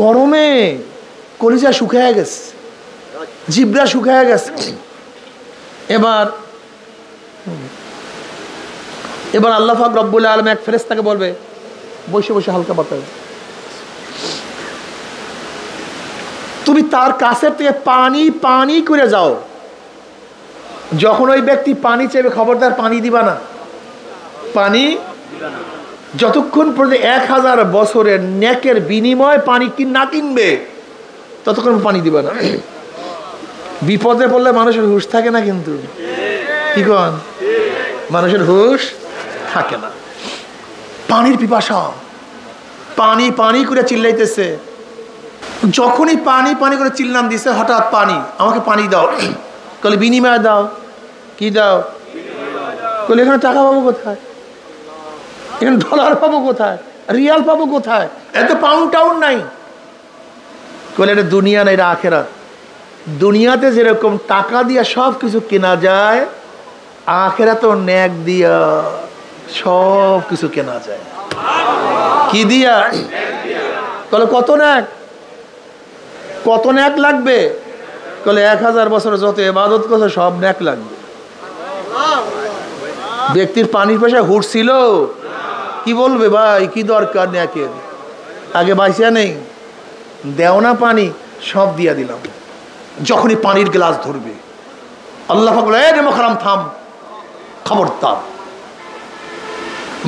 গরমে কলিজা শুকিয়ে গেছে, জিব্রা শুকিয়ে গেছে। এবার এবার আল্লাহ পাক রব্বুল আলামিন এক ফেরেশতাকে বলবে বসে বসে হালকা বাতাস, তুমি তার কাছের থেকে পানি পানি করে যাও। যখন ওই ব্যক্তি পানি চাইবে খবরদার পানি দিবা না, পানি যতক্ষণ পর্যন্ত 1000 বছরের নেকের বিনিময় পানি না কিনবে ততক্ষণ পানি দিবা না। বিপদে পড়লে মানুষের হুঁশ থাকে না, কিন্তু কি কন, মানুষের হুঁশ থাকে না। পানির পিপাসা, পানি পানি করে চিল্লাইতেছে। যখনই পানি পানি করে চিল্লাম দিছে, হঠাৎ পানি, আমাকে পানি দাও। বলে বিনিময় দাও। কি দাও? বলে এখানে টাকা পাবো কোথায়, এখানে ডলার পাবো কোথায়, রিয়াল পাবো কোথায়, এত পাউন্ড টাউন নাই। বলে এটা দুনিয়া না, এটা আখেরাত। দুনিয়াতে যেরকম টাকা দিয়া সব কিছু কেনা যায়, আখেরাতেও নেক দিয়া সব কিছু কেনা যায়। কি দিয়া? বলে কত নেক, কত নেক লাগবে? বলে 1000 বছর যত ইবাদত করছে সব নেক লাগবে। ব্যক্তির পানির পেশায় হুট ছিল, কি বলবে ভাই কি দরকার নেকের, আগে বাইসা নেই, দেও না পানি, সব দিয়া দিলাম। যখনই পানির গ্লাস ধরবে আল্লাহ পাক বলে, এই মোখারাম থাম, খবরদার।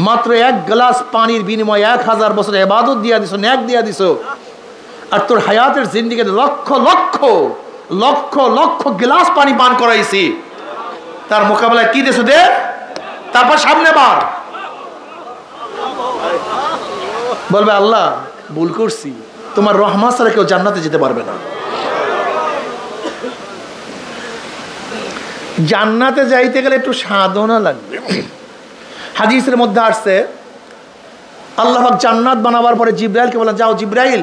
মাত্র 1 গ্লাস পানির বিনিময়ে 1000 বছর ইবাদত দিয়া দিছো, নেক দিয়া দিছো। আর তোর হায়াতের জিন্দেগিতে লক্ষ লক্ষ লক্ষ লক্ষ গ্লাস পানি পান করাইছি, তার মোকাবেলায় কি দিছো দে, তারপর সামনে বার। বলবে আল্লাহ ভুল করছি, তোমার রহমত ছাড়া কেউ জান্নাতে যেতে পারবে না। জান্নাতে যাইতে গেলে একটু সাধনা লাগবে। হাদিসের মধ্যে আসছে, আল্লাহ পাক জান্নাত বানাবার পরে জিব্রাইলকে বলেন, যাও জিব্রাইল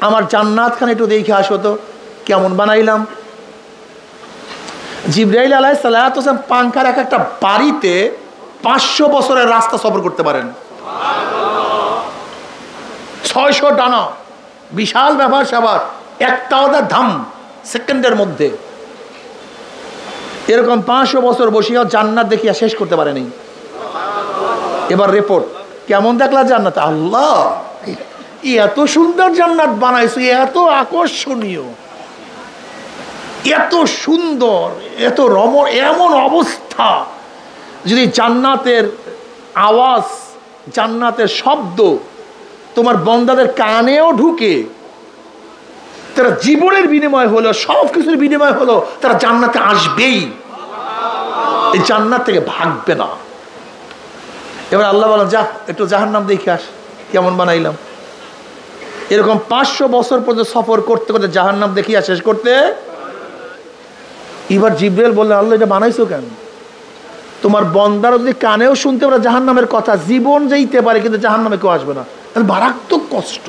আমার জান্নাতখানে একটু দেখে আসো তো কেমন বানাইলাম। জিব্রাইল আলাইহিস সালাতু ওয়াস সালাম পাঙ্খার একটা বাড়িতে 500 বছরের রাস্তা সফর করতে পারেন। 600 ডানা, বিশাল ব্যাপার স্যাপার, একটা ওদের ধাম সেকেন্ডের মধ্যে। এরকম 500 বছর বসিয়াও জান্নাত দেখিয়া শেষ করতে পারেনি। এবার রিপোর্ট, কেমন দেখলা জান্নাত? আল্লাহ এত সুন্দর জান্নাত বানাইছো, এত আকর্ষণীয়, এত সুন্দর, এত এমন অবস্থা, যদি জান্নাতের আওয়াজ, জান্নাতের শব্দ তোমার বন্দাদের কানেও ঢুকে, তারা জীবনের বিনিময় হলো, সব কিছুর বিনিময় হলো, তারা জান্নাতে আসবেই, এই জান্নাত থেকে ভাগবে না। এবার আল্লাহ বলেন, যা একটু জাহান্নাম দেখে আস কেমন বানাইলাম। এরকম 500 বছর পর্যন্ত সফর করতে করতে জাহান্নাম দেখিয়া শেষ করতে। এবার জিব্রাইল বললেন, আল্লাহ এটা বানাইছো কেন? তোমার বন্দারা যদি কানেও শুনতে পারে জাহান্নামের কথা, জীবন যাইতে পারে কিন্তু জাহান্নামে কেউ আসবে না। তাহলে মারাত্মক কষ্ট,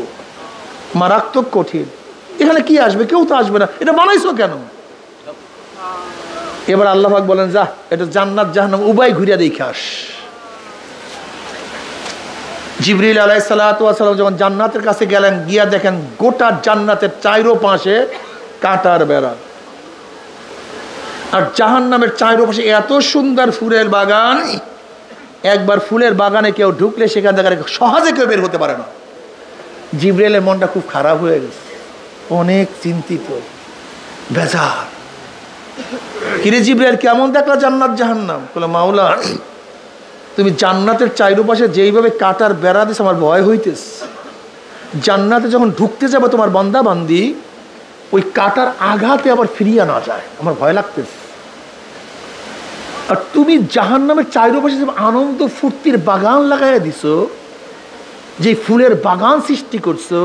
মারাত্মক কঠিন, এখানে কি আসবে? কেউ তো আসবে না, এটা বানাইছো কেন? এবার আল্লাহ পাক বলেন, যা এটা জান্নাত জাহান্নাম উভয় ঘুরিয়া দেখে আস। জিবরিল আলাইহিস সালাতু ওয়াস সালাম যখন জান্নাতের কাছে গেলেন, গিয়া দেখেন গোটা জান্নাতের চারোপাশে কাঁটার বেড়া, আর জাহান্নামের চারোপাশে এত সুন্দর ফুলের বাগান। একবার ফুলের বাগানে কেউ ঢুকলে সেখান থেকে সহজে কেউ বের হতে পারে না। জিবরিলের মনটা খুব খারাপ হয়ে গেছে, অনেক চিন্তিত, বেজার। কিরে জিবরিল কেমন দেখলা জান্নাত জাহান্নাম? বলে, মাওলা তুমি জান্নাতের চারপাশে যেইভাবে কাটার বেড়া দিস আমার ভয় হইতেছে। জান্নাতে যখন ঢুকতে যাবে তোমার বান্দা বান্দি, ওই কাটার আঘাতে আবার ফিরিয়ে না যায়, আমার ভয় লাগতেছে। আর তুমি জাহান্নামের চারপাশে যে আনন্দ ফুর্তির বাগান লাগাইয়া দিছো, যে ফুলের বাগান সৃষ্টি করছো,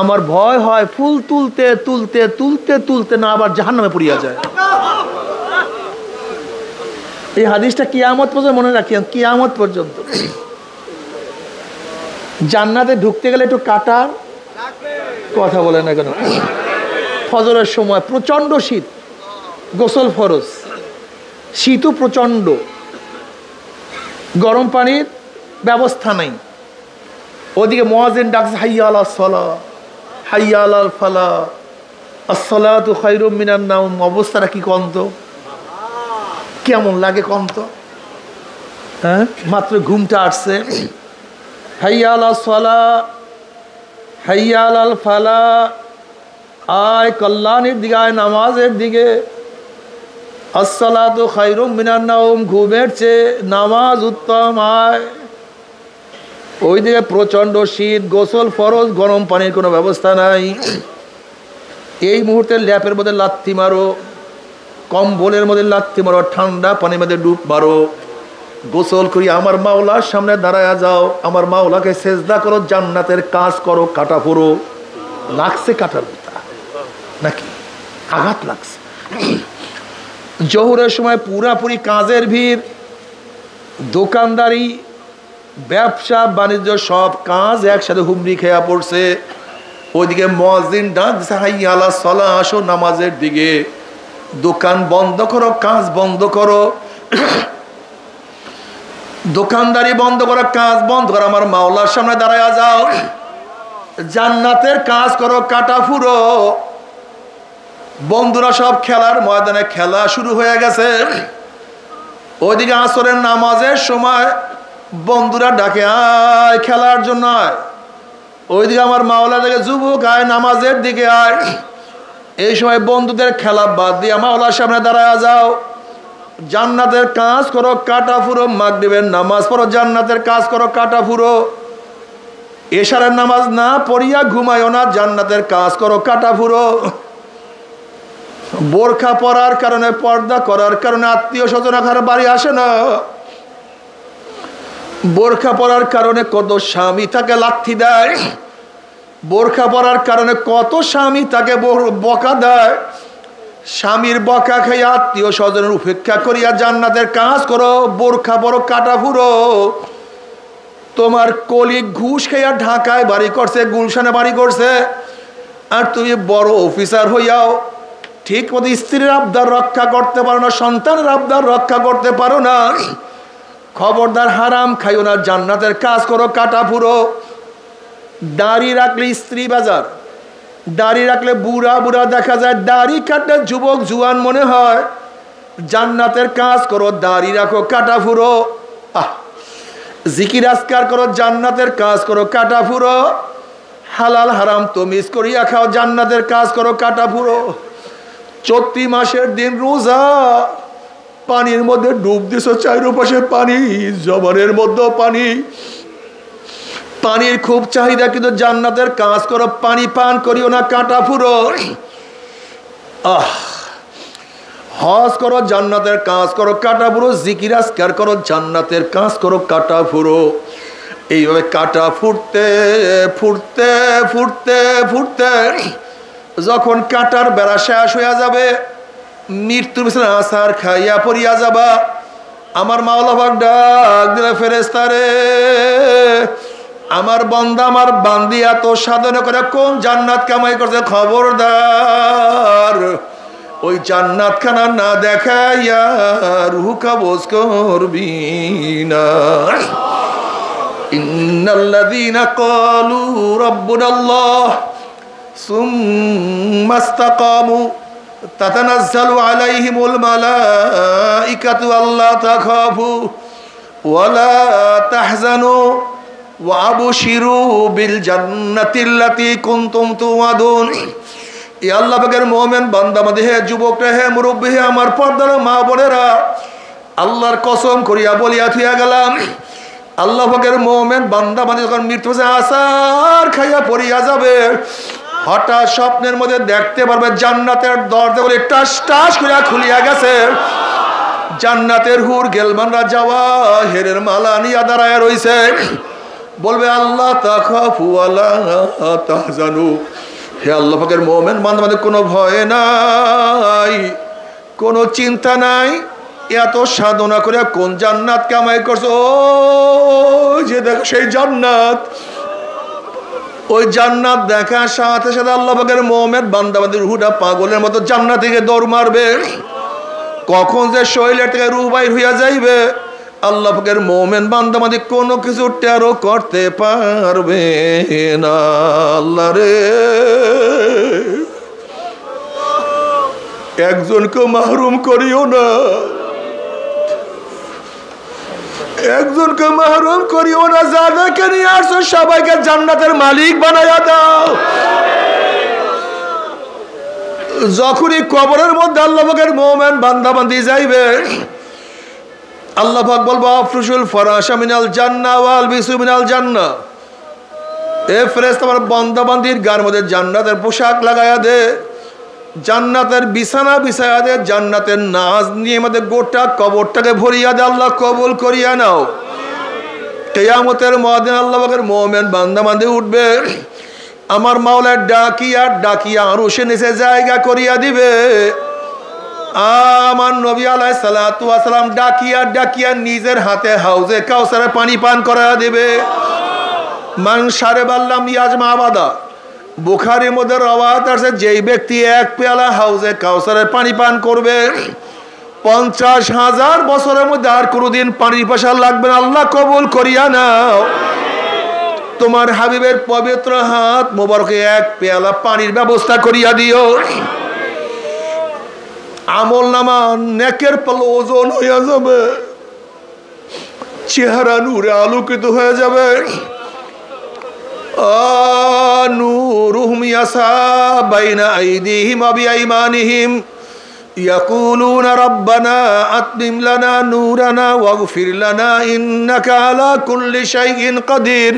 আমার ভয় হয় ফুল তুলতে তুলতে তুলতে তুলতে না আবার জাহান্নামে পড়িয়া যায়। এই হাদিসটা কিয়ামত পর্যন্ত মনে রাখিয়েন, কিয়ামত পর্যন্ত। জান্নাতে ঢুকতে গেলে একটু কাটার কথা বলে না কেন? ফজরের সময় প্রচন্ড শীত, গোসল ফরজ, শীতও প্রচন্ড, গরম পানির ব্যবস্থা নাই। ওদিকে মুয়াজ্জিন ডাকছে, হাইয়া আলাস সালাহ, হাইয়া আলাল ফালাহ, আসসালাতু খায়রুম মিনান নাওম। অবস্থাটা কি কন্ত, কেমন লাগে কন্ত? হ্যাঁ, মাত্র ঘুমটা আসছে। হাইয়া আলাস সালা, হাইয়া আলাল ফালা, আয় কল্যাণের দিকে, আয় নামাজের দিকে। আসসালাতু খায়রুম মিনান নাওম, ঘুমের চেয়ে নামাজ উত্তম, আয়। ওইদিকে প্রচণ্ড শীত, গোসল ফরজ, গরম পানির কোনো ব্যবস্থা নাই। এই মুহূর্তে ল্যাপের মধ্যে লাথি মারো, কম্বলের মধ্যে লাথি মারো, ঠান্ডা পানির মধ্যে ডুব মারো, গোসল করি আমার মাওলার সামনে দাঁড়ায়া যাও, আমার মাওলাকে সেজদা করো, জান্নাতের কাজ করো, কাটা পুরো। লাগছে কাটার নাকি আঘাত লাগছে? জোহরের সময় পুরাপুরি কাজের ভিড়, দোকানদারি, ব্যবসা বাণিজ্য সব কাজ একসাথে হুমড়ি খেয়া পড়ছে। ওইদিকে মুয়াজ্জিন ডাক দিছে, হাইয়া আলাস সালাহ, আসো নামাজের দিকে। দোকান বন্ধ করো, কাজ বন্ধ করো, দোকানদারি বন্ধ করো, কাজ বন্ধ করো, আমার মাওলার সামনে দাঁড়ায়া যাও, জান্নাতের কাজ করো, কাটা ফুরো। বন্ধুরা সব খেলার ময়দানে, খেলা শুরু হয়ে গেছে। ওইদিকে আসরের নামাজের সময় বন্ধুরা ডাকে, আয় খেলার জন্য আয়। ওইদিকে আমার মাওলা দেখে, যুবক আয় নামাজের দিকে আয়। এই সময় বন্ধুদের খেলা বাদ দিয়ে মাওলার সামনে দাঁড়ায়া যাও, জান্নাতের কাজ করো, কাটা ফুরো। মাগরিবের নামাজ পড়ো, জান্নাতের কাজ করো, কাটা ফুরো। এশারের নামাজ না পড়িয়া ঘুমায়ও না, জান্নাতের কাজ করো, কাটা ফুরো। বোরখা পরার কারণে, পর্দা করার কারণে আত্মীয় স্বজন ঘরে বাড়ি আসে না। বোরখা পরার কারণে কত স্বামী তাকে লাথি দেয়, বোরখা পরার কারণে কত স্বামী তাকে বকা দেয়। স্বামীর বকা খেয়ে আত্মীয় স্বজনের উপেক্ষা করিয়া জান্নাতের কাজ করো, বোরখা পরো, কাটা ফুরো। তোমার কলিগ ঘুষ খেয়ে ঢাকায় বাড়ি করছে, গুলশানে বাড়ি করছে, আর তুমি বড় অফিসার হইয়াও ঠিক মতো স্ত্রীর আবদার রক্ষা করতে পারো না, সন্তানের আবদার রক্ষা করতে পারো না। খবরদার হারাম খাইও না, জান্নাতের কাজ করো, কাটা ফুরো। দাড়ি রাখলে স্ত্রী বাজার, দাড়ি রাখলে বুড়া বুড়া দেখা যায়, দাড়ি কাটলে যুবক জুয়ান মনে হয়। জান্নাতের কাজ করো, দাড়ি রাখো, কাটা ফুরো। জিকির আজকার করো, জান্নাতের কাজ করো, কাটা ফুরো। হালাল হারাম তমিজ করিয়া খাও, জান্নাতের কাজ করো, কাটা ফুরো। চৈত্র মাসের দিন রোজা, পানির মধ্যে ডুব দিছ, চারপাশে পানি, জবানের মধ্যে পানি, পানির খুব চাহিদা, কিন্তু জান্নাতের কাজ করো, পানি পান করিও না, কাটা ফুরো। হজ করো, জান্নাতের কাজ করো, কাটা ফুরো। জিকির আজকার করো, জান্নাতের কাজ করো, কাটা ফুরো। এইভাবে কাটা ফুরতে ফুরতে ফুরতে ফুরতে যখন কাটার বেড়া শেষ হইয়া যাবে, মৃত্যুর বিছানা আসার খাইয়া পড়িয়া যাবা, আমার মাওলা পাক ডাক দিলে, ফেরেশতারে, আমার বান্দা, আমার বান্দি এত সাধনা করে কোন জান্নাত কামাই করছে, খবরদার ওই জান্নাত খানা না দেখাইয়া রুহ কবজ করবি না। ইন্নাল্লাযীনা ক্বালু রাব্বুনাল্লাহ সুম্মা ইসতাকামু তাতানাজ্জালু আলাইহিমুল মালাইকাতু আল্লা তাখাফু ওয়ালা তাহজানু ওয়া আবশিরু বিল জান্নাতিল্লাতী কুনতুম তুআদুন। এ আল্লাহ পাকের মুমিন বান্দা, আমাদের হে যুবকরা, হে মুরব্বী, হে আমার পর্দার মা বোনেরা, আল্লাহর কসম করিয়া বলিয়া থুইয়া গেলাম, আল্লাহ পাকের মুমিন বান্দা আমাদের যখন মৃত্যু আসার খাইয়া পড়িয়া যাবে, হঠাৎ স্বপ্নের মধ্যে দেখতে পারবে জান্নাতের দরজা বলে টাস টাস করিয়া খুলিয়া গেছে। জান্নাতের হুর গেলমানরা যাওয়া হেরের মালা নিয়ে দাঁড়ায় রইছে, বলবে, আল্লাহ তাখাফু ওয়ালা তাহজানু। হে আল্লাহ পাকের মুমিন বান্দা, আমাদের কোনো ভয় নাই, কোনো চিন্তা নাই। এত সাধনা করে কোন জান্নাত কামাই করছো, ও যে দেখো সেই জান্নাত। ওই জান্নাত দেখার সাথে সাথে আল্লাহ পাকের মুমিন বান্দা বান্দির রুহটা পাগলের মতো জান্নাত থেকে দৌড় মারবে। কখন যে শরীরের থেকে রুহ বাইর হইয়া যাইবে, আল্লাহ পাকের মুমিন বান্দা বান্দি কোনো কিছু টেরও করতে পারবে না। আল্লাহ রে, একজনকে মাহরুম করিও না। একজনকে মাহরুম করিও না, যাদেরকে নিয়ে আসছো সবাইকে জান্নাতের মালিক বানায়া দাও। যখনই কবরের মধ্যে আল্লাহ পাকের মুমিন বান্দা বান্দি যাইবে, আল্লাহ পাক বলবো আফরুশুল ফরাশা মিনাল জান্নাহ ওয়াল বিসু মিনাল জান্নাহ, এ ফেরেশতা আমার বান্দা বান্দির গায়ের মধ্যে জান্নাতের পোশাক লাগায়া দে, জান্নাতের বিছানা বিছায়া দে, জান্নাতের নাজ নিয়ে আমাদের গোটা কবরটাকে ভরিয়া দে। আল্লাহ কবুল করিয়া নাও। কিয়ামতের ময়দানে আল্লাহ পাকের মুমিন বান্দা বান্দি উঠবে, আমার মাওলা ডাকিয়া ডাকিয়া আরশের নিচে জায়গা করিয়া দিবে। আমার নবী আলাইহিস সালাতু ওয়াস সালাম ডাকিয়া ডাকিয়া নিজের হাতে হাউজে কাউসারে পানি পান করায়া দিবে। মান শারিবাল্লাম ইয়াজমা আবাদা, বুখারীর মধ্যে রওয়ায়াত আছে, যেই ব্যক্তি এক পেয়ালা হাউজে কাউসারের পানি পান করবে 50,000 বছরের মধ্যে আর কোনোদিন পানির পিপাসা লাগবে না। আল্লাহ কবুল করিয়া নাও। তোমার হাবিবের পবিত্র হাত মোবারকে এক পেয়ালা পানির ব্যবস্থা করিয়া দিও। আমল নামা নেকের পাল্লা ওজন হয়ে যাবে, চেহারা নূরে আলোকিত হয়ে যাবে। নূরুহুম ইয়াসা বাইনা আইদিহিম ওয়া বিআইমানিহিম ইয়াকুলুনা রাব্বানা আতমিম লানা নূরানা ওয়াগফির লানা ইন্নাকা আলা কুল্লি শাইইন কাদির।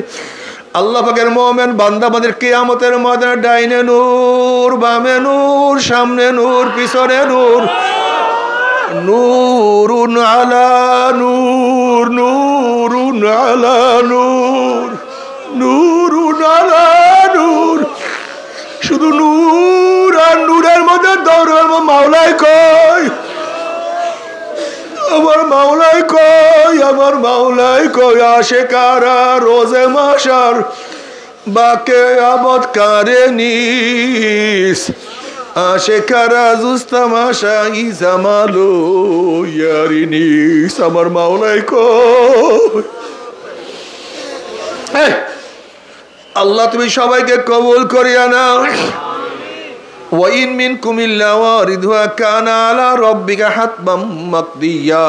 আল্লাহ পাকের মুমিন বান্দা বান্দির কিয়ামতের ময়দানে ডাইনে নূর, বামে নূর, সামনে নূর, পিছনে নূর, নূরুন আলা নূর, নূরুন আলা নূর, নূরুন আলা নূর, শুধু নূর আর নূরের মধ্যে দৌড়। মাওলাই কই, আমার মাওলাই কই, আমার মাওলাই কই, আশিকারা রোজে মাশার বাকে আবদ কারে নিস, আশিকারা জুস্তামাশা ইজামালো ইয়ারি নিস। আমার মাওলাই কই। আল্লাহ তুমি সবাইকে কবুল করিয়া নাও। وَإِن مِّنكُمْ إِلَّا وَارِدُهَا كَانَ عَلَى رَبِّكَ حَتْمًا مَّقْضِيًّا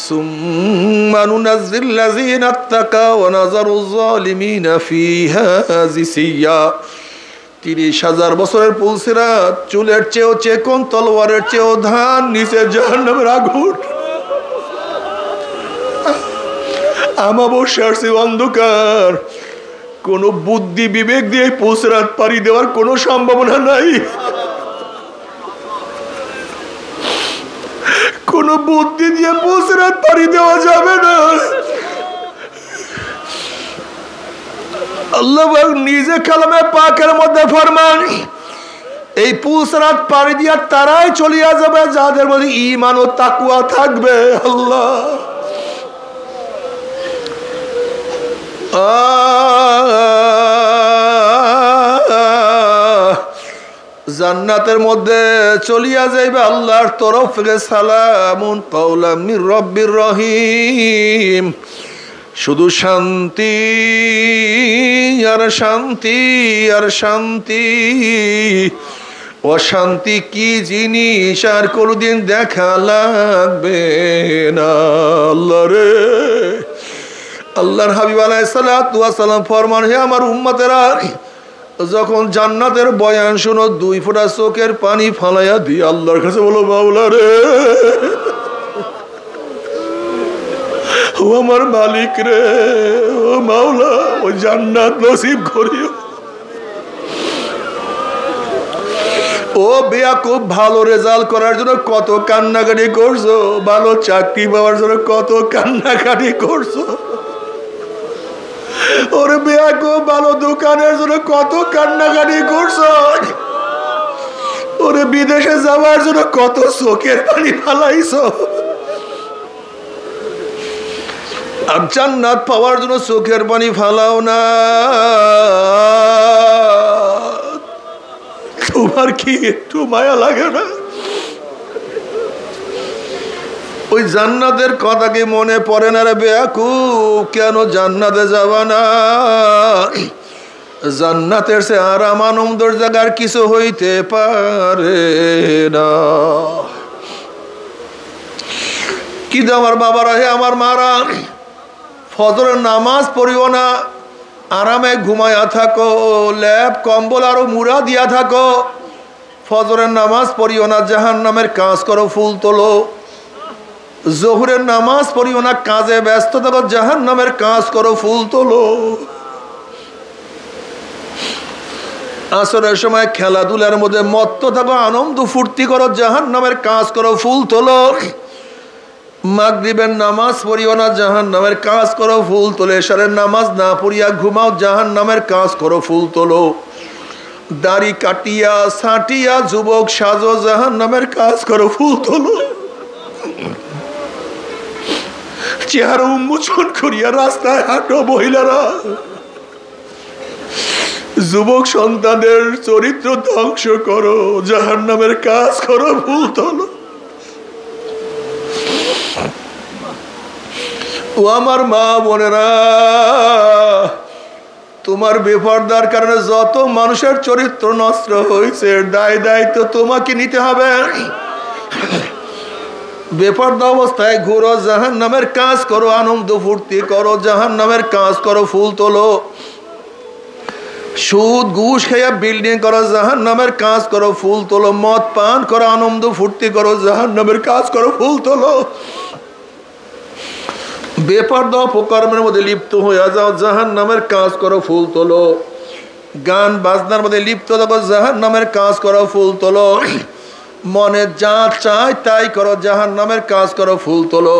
ثُمَّ نُنَجِّي الَّذِينَ اتَّقَوْا وَنَذَرُ الظَّالِمِينَ فِيهَا جِثِيًّا। 30,000 বছরের পুলসিরাত, চুলের চেয়েও চেকন, তলোয়ারের চেয়েও ধান, নিচে জাহান্নামের আগুন, আমাবস্যার চেয়ে অন্ধকার। কোন বুদ্ধি বিবেক দিয়ে পুলসিরাত পাড়ি দেওয়ার কোনো সম্ভাবনা নাই। কোন বুদ্ধি দিয়ে পুলসিরাত পাড়ি দেওয়া যাবে না। আল্লাহ নিজে কালামে পাকের মধ্যে ফরমান, এই পুলসিরাত পাড়ি দিয়া তারাই চলিয়া যাবে যাদের মধ্যে ঈমান ও তাকওয়া থাকবে। আল্লাহ জান্নাতের মধ্যে চলিয়া যাইবে আল্লাহর তরফ থেকে সালামুন কাওলাম মির রব্বির রহিম। শুধু শান্তি আর শান্তি আর শান্তি। অশান্তি কি জিনিস আর কোনোদিন দেখা লাগবে না। আল্লাহ রে, আল্লাহর হাবিব আলাইহিস সালাতু ওয়াস সালাম ফরমান, হে আমার উম্মতেরা, যখন জান্নাতের বয়ান শুনো 2 ফোঁটা চোখের পানি ফালাইয়া দিয়ে আল্লাহর কাছে বলো, মাওলা রে, ও আমার মালিক রে, ও মাওলা, ওই জান্নাত নসিব করিও। ও বেয়াকুব, ভালো রেজাল্ট করার জন্য কত কান্নাকাটি করছো, ভালো চাকরি পাওয়ার জন্য কত কান্নাকাটি করছো। ওরে বেয়াকুব, ভালো দোকানের জন্য কত কান্নাকাটি করছো। ওরে বিদেশে যাওয়ার জন্য কত চোখের পানি ফালাইছো। আর জান্নাত পাওয়ার জন্য চোখের পানি ফালাও না। তোমার কি একটু মায়া লাগে না? ওই জান্নাতের কথা কি মনে পড়ে না রে বেয়াকুব? কেন জান্নাতে যাবা না? জান্নাতের সে আরাম আনন্দের জায়গার কিছু হইতে পারে না। কিন্তু আমার বাবারা, হে আমার মারা, ফজরের নামাজ পড়িও না, আরামে ঘুমায়া থাকো, ল্যাপ কম্বল আরো মুড়া দিয়া থাকো। ফজরের নামাজ পড়িও না, জাহান্নামের কাজ করো, ফুল তোলো। জোহরের নামাজ পড়িও না, কাজে ব্যস্ত থাকো, জাহান্নামের কাজ করো, ফুল তোলো। আসরের সময় খেলাধুলার মধ্যে মত্ত থাকো, আনন্দ ফুর্তি করো, জাহান্নামের কাজ করো, ফুল তোলো। মাগরিবের নামাজ পড়িও না, জাহান্নামের কাজ করো, ফুল তোলো। এশারের নামাজ না পড়িয়া ঘুমাও, জাহান্নামের কাজ করো, ফুল তোলো। দাড়ি কাটিয়া ছাটিয়া যুবক সাজো, জাহান্নামের কাজ করো, ফুল তোলো। চেহারা উন্মোচন করিয়া রাস্তায় হাঁটো মহিলারা। যুবক সন্তানের চরিত্র ধ্বংস করো, জাহান্নামের কাজ করো, ফুল তোলো। ও আমার মা বোনেরা, তোমার বেপরদার কারণে যত মানুষের চরিত্র নষ্ট হয়েছে, দায়িত্ব তোমাকে নিতে হবে। বেপরদা অবস্থায় ঘুরো, জাহান্নামের কাজ করো, আনন্দ ফুর্তি করো, জাহান্নামের কাজ করো, ফুল তোলো। সুদ ঘুষ খাইয়া বিল্ডিং করো, জাহান্নামের কাজ করো, ফুল তোলো। মদ পান করো, আনন্দ ফুর্তি করো, জাহান্নামের কাজ করো, ফুল তোলো। বেপরদা অপকর্মের মধ্যে লিপ্ত হয়ে যাও, জাহান্নামের কাজ করো, ফুল তোলো। গান বাজনার মধ্যে লিপ্ত থাকো, জাহান্নামের কাজ করো, ফুল তোলো। মনে যা চায় তাই করো, জাহান্নামের কাজ করো, ফুল তোলো।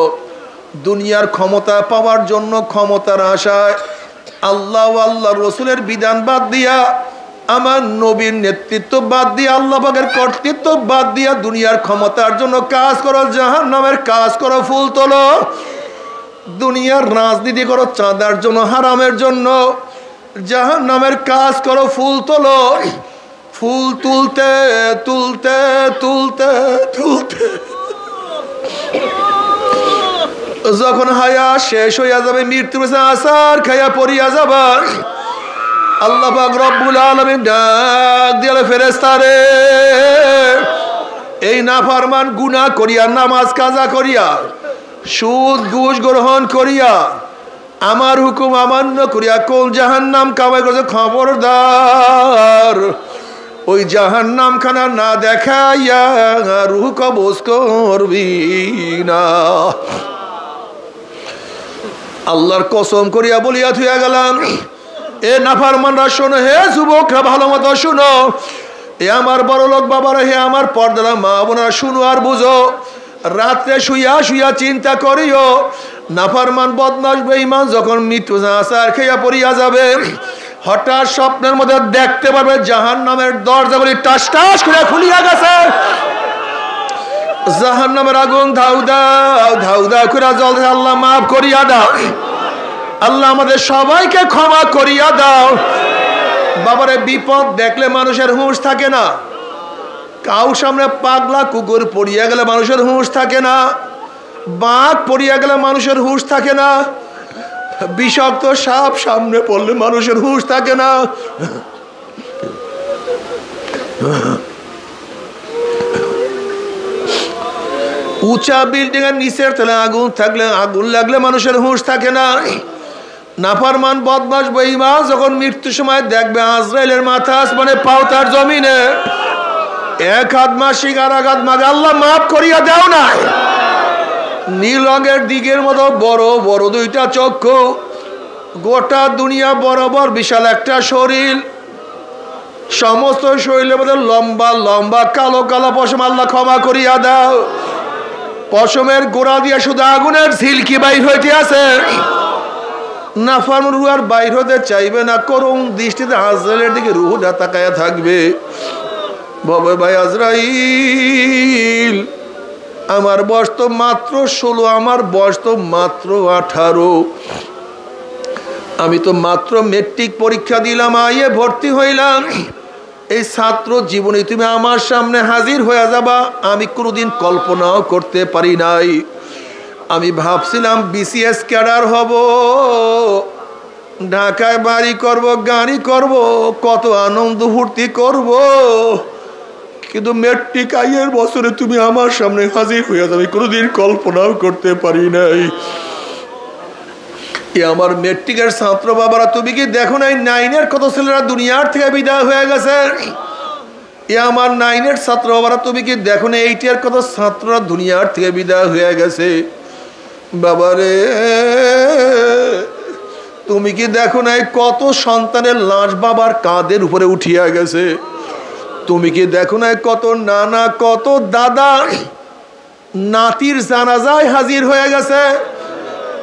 দুনিয়ার ক্ষমতা পাওয়ার জন্য, ক্ষমতার আশায় আল্লাহ আল্লাহ রসুলের বিধান বাদ দিয়া, আমার নবীর নেতৃত্ব বাদ দিয়া, আল্লাহ পাকের কর্তৃত্ব বাদ দিয়া দুনিয়ার ক্ষমতার জন্য কাজ করো, জাহান্নামের কাজ করো, ফুল তোলো। দুনিয়ার রাজনীতি করো চাঁদার জন্য, হারামের জন্য, জাহান্নামের কাজ করো, ফুল তোলো। ফুল তুলতে তুলতে তুলতে তুলতে যখন হায়া শেষ হইয়া যাবে, মৃত্যুর আসার খাইয়া পড়িয়া যাবা, আল্লাহ পাক রব্বুল আলামিন ডাক দিয়ালে, ফেরেশতারে এই নাফরমান গুনাহ করিয়া, নামাজ কাজা করিয়া, সুদ ঘুষ গ্রহণ করিয়া, আমার হুকুম অমান্য করিয়া কোন জাহান্নাম কামাই করেছে, খবরদার ওই জাহান্নাম খানা না দেখাইয়া রুহ কবজ করবি না। আল্লাহর কসম করিয়া বলিয়া থুইয়া গেলাম, এ নাফরমানরা শোনো, হে যুবকরা ভালো মতো শুনো, এ আমার বড় লোক বাবারা, হে আমার পর্দারা মা বোনেরা, শুনো আর বুঝো। রাত্রে শুইয়া শুইয়া চিন্তা করিও, নাফরমান বদমাশ বেঈমান যখন মৃত্যু আসার খেয়া পড়িয়া যাবে, হঠাৎ স্বপ্নের মধ্যে দেখতে পাবে জাহান্নামের দরজাগুলি টাস টাস করে খুলিয়া গেছে, জাহান্নামের আগুন ধাউ দাও ধাউ দাও করে জ্বলছে। আল্লাহ মাফ করিয়া দাও, আল্লাহ আমাদের সবাইকে ক্ষমা করিয়া দাও। বাবারে, বিপদ দেখলে মানুষের হুঁশ থাকে না। কাউ সামনে পাগলা কুকুর পড়িয়া গেলে মানুষের হুঁশ থাকে না, বাঘ পড়িয়া গেলে মানুষের হুঁশ থাকে না, বিষাক্ত সাপ সামনে পড়লে মানুষের হুঁশ থাকে না। উঁচা বিল্ডিং এর নিচের তলে আগুন থাকলে, আগুন লাগলে মানুষের হুঁশ থাকে না। নাফরমান বদমাশ বেঈমান যখন মৃত্যুর সময় দেখবে আজরাইলের মাথা আসমানে, পাও তার জমিনে, এক হাত মাসিক আর এক হাত মাগে, আল্লাহ মাফ করিয়া দাও না। নীল রঙের দিকের মতো বড় বড় দুইটা চক্ষু, গোটা দুনিয়া বরাবর বিশাল একটা শরীর, সমস্ত শরীরের মধ্যে লম্বা লম্বা কালো কালো পশম, আল্লাহ ক্ষমা করিয়া দাও। পশমের গোড়া দিয়ে শুধু আগুনের ঝিলকি বাইর হইতে আছে। নাফরমান রূহ আর বাইর হতে চাইবে না, করুণ দৃষ্টিতে আজরাইলের দিকে রূহটা তাকায়া থাকবে। বাবা ভাই আজরাইল, আমার বয়স তো মাত্র 16, আমার বয়স তো মাত্র 18, আমি তো মাত্র মেট্রিক পরীক্ষা দিলাম, আইয়ে ভর্তি হইলাম। এই ছাত্র জীবনে তুমি আমার সামনে হাজির হয়ে যাবা, আমি কোনোদিন কল্পনাও করতে পারি নাই। আমি ভাবছিলাম বিসিএস ক্যাডার হব, ঢাকায় বাড়ি করব, গাড়ি করব, কত আনন্দ ফুর্তি করব, কিন্তু মেট্রিক আইয়ের বছরে তুমি আমার সামনে হাজির হয়ে যাবে, কোনোদিন কল্পনাও করতে পারি নাই।
আমার মেট্রিকের ছাত্র বাবারা, তুমি কি দেখো নাই 9-এর কত ছেলেরা দুনিয়ার থেকে বিদায় হয়ে গেছে? আমার 9-এর ছাত্র বাবারা, তুমি কি দেখো না 8-এর কত ছাত্ররা দুনিয়ার থেকে বিদায় হয়ে গেছে? বাবারে, তুমি কি দেখো নাই কত সন্তানের লাশ বাবার কাঁধের উপরে উঠিয়া গেছে? তুমি কি দেখো নাই কত নানা কত দাদা নাতির জানাজায় হাজির হয়ে গেছে?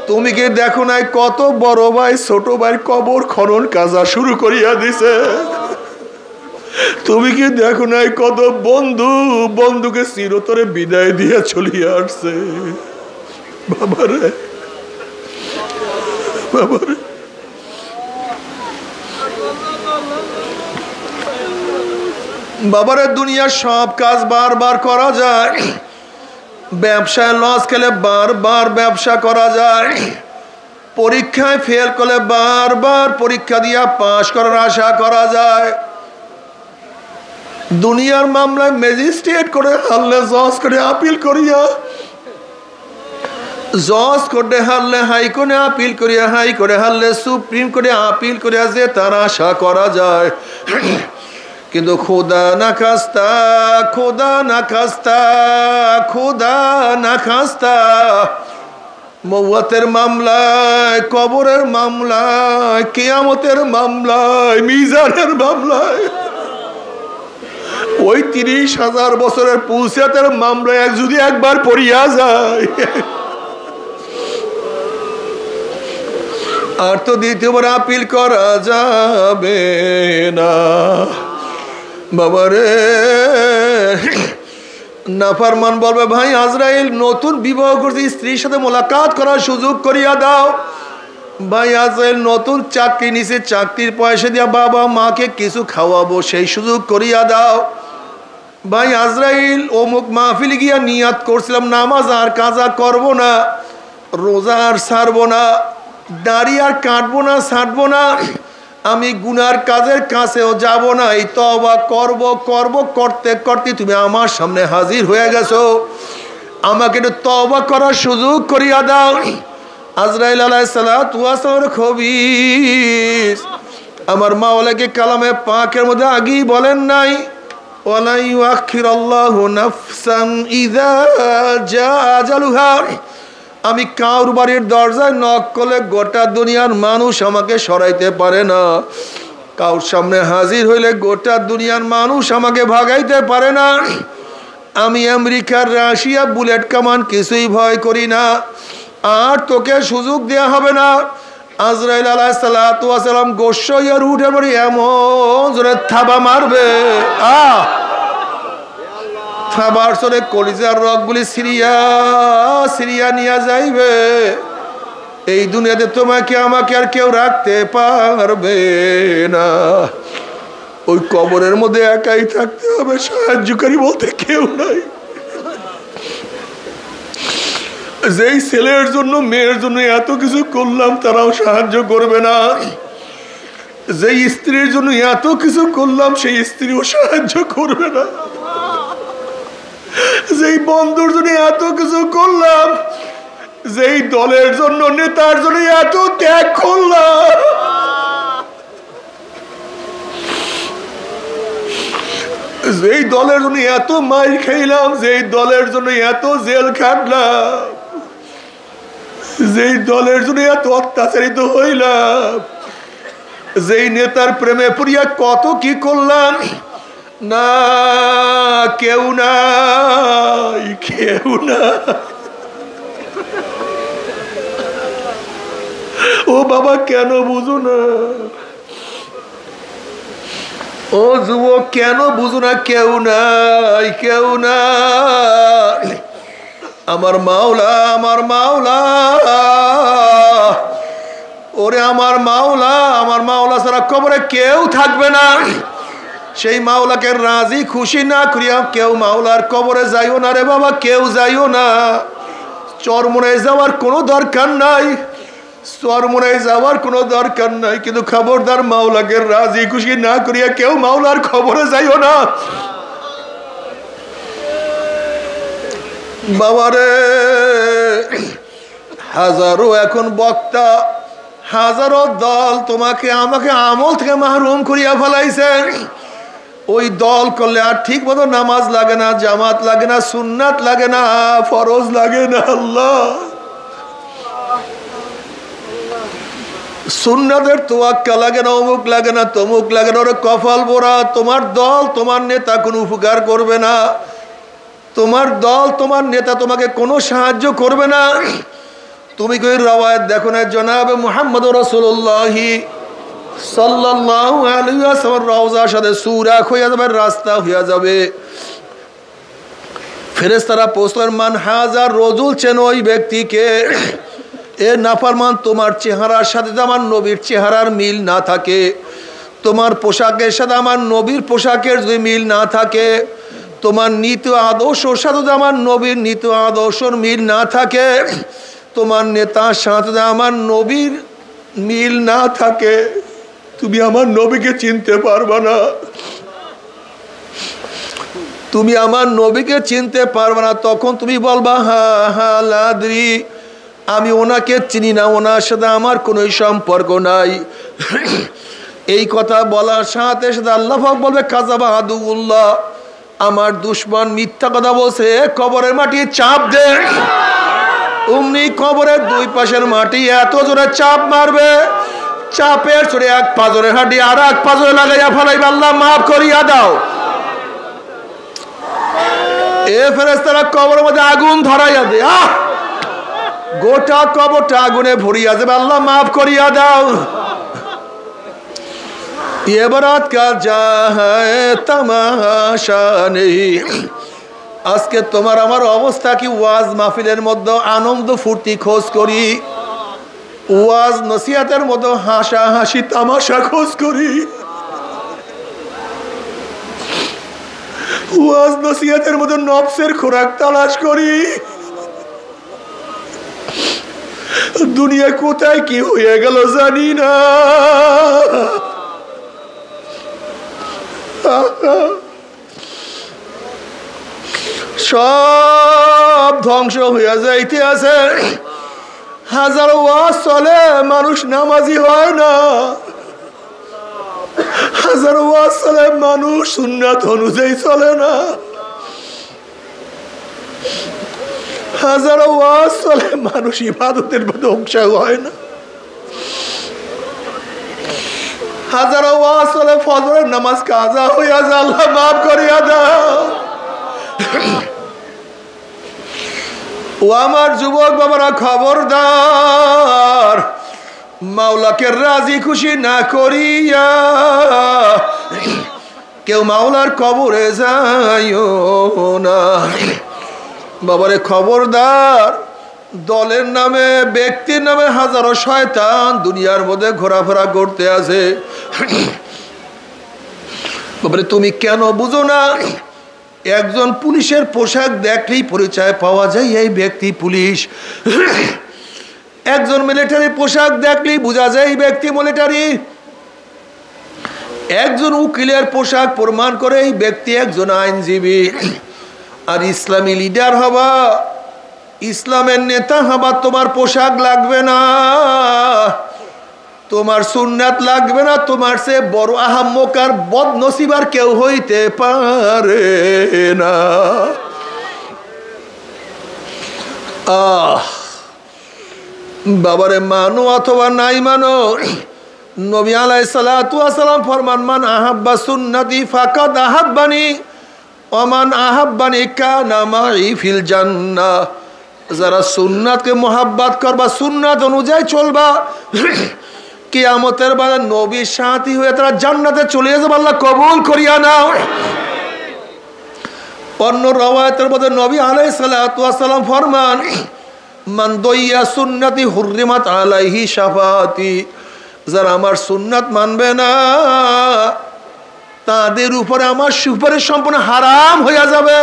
তুমি কি দেখো নাই কত বড় ভাই ছোট ভাই কবর খনন কাজা শুরু করিয়া দিছে? তুমি কি দেখো নাই কত বন্ধু বন্ধুকে চিরতরে বিদায় দিয়ে চলিয়া আসছে? বাবারে, বাবারে, বাবারে, দুনিয়ার সব কাজ বারবার করা যায়, ব্যবসায় লস খেলে বারবার ব্যবসা করা যায়, পরীক্ষায় ফেল করলে বারবার পরীক্ষা দিয়া পাশ করার আশা করা যায়, দুনিয়ার মামলায় ম্যাজিস্ট্রেট করে হারলে জজ করে আপিল করিয়া, জজ কোর্টে হারলে হাইকোর্টে আপিল করিয়া, হাইকোর্টে হারলে সুপ্রিম কোর্টে আপিল করিয়া যে তার আশা করা যায়। কিন্তু খোদা না খাস্তা, খোদা না খাস্তা, খোদা না খাস্তা, মওয়াতের মামলায়, কবরের মামলায়, কিয়ামতের মামলায়, মিজানের মামলায়, ওই 30,000 বছরের পুলসিয়াতের মামলায় যদি একবার পড়িয়া যায় আর তো দ্বিতীয়বার আপিল করা যাবে না। বাবারে, নাফরমান বলবে, ভাই আজরাইল নতুন বিবাহ করছে, স্ত্রীর সাথে মোলাকাত করার সুযোগ করিয়া দাও। ভাই আজরাইল নতুন চাকরি নিছে, চাকরির পয়সা দিয়া বাবা মাকে কিছু খাওয়াবো, সেই সুযোগ করিয়া দাও। ভাই আজরাইল অমুক মাহফিলে গিয়া নিয়াত করছিলাম নামাজ আর কাজা করব না, রোজা আর ছাড়বো না, দাড়ি আর কাটবো না, ছাড়বো না, আমি গুনার কাজের কাছেও যাব না, এই তওবা করব করব করতে করতে তুমি আমার সামনে হাজির হয়ে গেছো, আমাকে একটু তওবা করার সুযোগ করিয়া দাও। আজরাইল আলাইহিস সালাতু ওয়াস সালামের খবীস আমার মাওলাকে কালামে পাকের মধ্যে আগেই বলেন নাই, ওয়ালা ইউআখিরুল্লাহু নাফসান ইযা জা আজালুহা, আমি কাউর বাড়ির দরজায় নক করলে গোটা দুনিয়ার মানুষ আমাকে সরাইতে পারে না, কাউর সামনে হাজির হইলে গোটা দুনিয়ার মানুষ আমাকে ভাগাইতে পারে না, আমি আমেরিকার রাশিয়া বুলেট কামান কিছুই ভয় করি না, আর তোকে সুযোগ দেওয়া হবে না। আজরাইল আলাইহিস সালাতু ওয়াস সালাম গোস্বইয়ার উঠে পড়ে এমন জোরে থাবা মারবে, থাবার সরে কলিজার রগগুলি সিরিয়া সিরিয়া নিয়ে যাইবে, এই দুনিয়াতে তোমাকে আমাকে আর কেউ রাখতে পারবে না, ওই কবরের মধ্যে একাই থাকতে হবে, সাহায্যকারী বলতে কেউ নাই। যেই ছেলের জন্য মেয়ের জন্য এত কিছু করলাম তারাও সাহায্য করবে না, যেই স্ত্রীর জন্য এত কিছু করলাম সেই স্ত্রীও সাহায্য করবে না, যেই বন্ধুর জন্য এত কিছু করলাম, যেই দলের জন্য নেতার জন্য এত ত্যাগ করলাম, যেই দলের জন্য এত মাইর খাইলাম, যেই দলের জন্য এত জেল খাটলাম, যেই দলের জন্য এত অত্যাচারিত হইলাম, যেই নেতার প্রেমে পড়িয়া কত কি করলাম, না কেউ নাই, কেউ না। ও বাবা কেন বুঝো না, ও যুবক কেন বুঝো না, কেউ নাই, কেউ নাই, আমার মাওলা, আমার মাওলা, ওরে আমার মাওলা, আমার মাওলা ছাড়া কবরে কেউ থাকবে না, সেই মাওলাকে রাজি খুশি না করিয়া কেউ মাওলার কবরে যাইও না রে বাবা, কেউ যাইও না, চরমোনায় যাওয়ার কোনো দরকার নাই, চরমোনায় যাওয়ার কোনো দরকার নাই, কিন্তু খবরদার মাওলাকে রাজি খুশি না করিয়া কেউ মাওলার কবরে যাইও না। বাবারে, হাজারো এখন বক্তা হাজারো দল তোমাকে আমাকে আমল থেকে মাহরুম করিয়া ফেলাইছে। ওই দল করলে আর ঠিক মতো নামাজ লাগে না, জামাত লাগে না, সুন্নাত লাগে না, ফরজ লাগে না। আল্লাহ সুন্নাতের তোয়াক্কা লাগে না, অমুক লাগে না, তমুক লাগে না, ওরা কপাল বোরা। তোমার দল তোমার নেতা কোনো উপকার করবে না, তোমার দল তোমার নেতা তোমাকে কোনো সাহায্য করবে না। তুমি কই রওয়ায়াত দেখো না, জনাবে মুহাম্মদ রাসূলুল্লাহ সাল্লাল্লাহু আলাইহি ওয়াসাল্লাম রওজার সাথে সুরাখ হয়ে যাবে, রাস্তা হয়ে যাবে। ফেরেশতারা প্রশ্ন মান হাজার রজুল, চেনো ওই ব্যক্তিকে। এ নাফরমান, তোমার চেহারার সাথে আমার নবীর চেহারার মিল না থাকে, তোমার পোশাকের সাথে আমার নবীর পোশাকের যদি মিল না থাকে, তোমার নীতি আদর্শর সাথে আমার নবীর নীতি আদর্শর মিল না থাকে, তোমার নেতার সাথে আমার নবীর মিল না থাকে, তুমি আমার নবীকে চিনতে পারবে না। তুমি আমার নবীকে চিনতে পারবে না। তখন তুমি বলবা হা হা লাদ্রি, আমি ওনাকে চিনি না, ওনার সাথে আমার কোনো সম্পর্ক নাই। এই কথা বলার সাথে সাথে আল্লাহ পাক বলবে কাযাবা আদুউল্লাহ, আমার দুশমন মিথ্যা কথা বলছে, কবরের মাটি চাপ দে। অমনি কবরের দুই পাশের মাটি এত জোরে চাপ মারবে, চাপের চড়ে এক পাজরের হাঁটি আর এক পাজরে লাগাইয়া ফেলাইবে, আল্লাহ মাফ করিয়া দাও। এ ফেরেশতারা কবরের মধ্যে আগুন ধরাইয়া দে, গোটা কবরটা আগুনে ভরিয়া যাবে, আল্লাহ মাফ করিয়া দাও। ये बारात का जा है तमाशा नहीं। আজকে তোমার আমার অবস্থা কি? ওয়াজ মাহফিলের মধ্যে আনন্দ ফুর্তি খোঁজ করি, ওয়াজ নসিহতের মধ্যে হাসা হাসি তামাশা খোঁজ করি, ওয়াজ নসিহতের মধ্যে নফসের খোরাক তালাশ করি। দুনিয়া কোথায় কি হয়ে গেল জানি না। সব ধ্বংস হইয়া যাইতে আছে। হাজারো ওয়াজ চলে, মানুষ নামাজি হয় না। হাজারো ওয়াজ চলে, মানুষ সুন্নাত অনুযায়ী চলে না। হাজারো ওয়াজ চলে, মানুষ ইবাদতের মধ্যে অংশ হয় না। হাজারো ওয়াজ চলে, ফজরের নামাজ কাজা হইয়া যায়, আল্লাহ মাফ করিয়া দাও। ও আমার যুবক বাবারা, খবরদার, মাওলাকে রাজি খুশি না করিয়া কেউ মাওলার কবরে যাইও না। বাবারে খবরদার, দলের নামে ব্যক্তির নামে হাজারো শয়তান দুনিয়ার মধ্যে ঘোরাফেরা করতে আছে। বাবারে তুমি কেন বুঝো না? একজন পুলিশের পোশাক দেখলেই পরিচয় পাওয়া যায় এই ব্যক্তি পুলিশ। একজন মিলিটারি পোশাক দেখলেই বোঝা যায় এই ব্যক্তি মিলিটারি। একজন উকিলের পোশাক প্রমাণ করে এই ব্যক্তি একজন আইনজীবী। আর ইসলামী লিডার হবা, ইসলামের নেতা হবা, তোমার পোশাক লাগবে না, তোমার সুন্নাত লাগবে না, তোমার সে বড় আহাম্মক আর বদনসিব আর কেউ হইতে পারে না। বাবারে মানো অথবা নাই মানো, নবী আলাইহিস সালাতু ওয়াস সালাম ফরমান মান আহাব্বা সুন্নতি ফাকাদ আহাব্বানি ওয়া মান আহাব্বানি কানা মাই ফিল জান্নাহ। যারা সুন্নাতকে মোহাব্বত করবা, সুন্নাত অনুযায়ী চলবা, কিয়ামতের বেলা নবীর সাথী হয়ে তারা জান্নাতে চলে যাবে, আল্লাহ কবুল করিয়া নাও। অন্য রওয়ায়াতের মধ্যে নবী আলাইহিস সালাতু ওয়াস সালাম ফরমান মান দইয়া সুন্নতি হুররিমাত আলাইহি শাফাআতি। যারা আমার সুন্নাত মানবে না, তাদের উপরে আমার সুপারিশ সম্পূর্ণ হারাম হইয়া যাবে।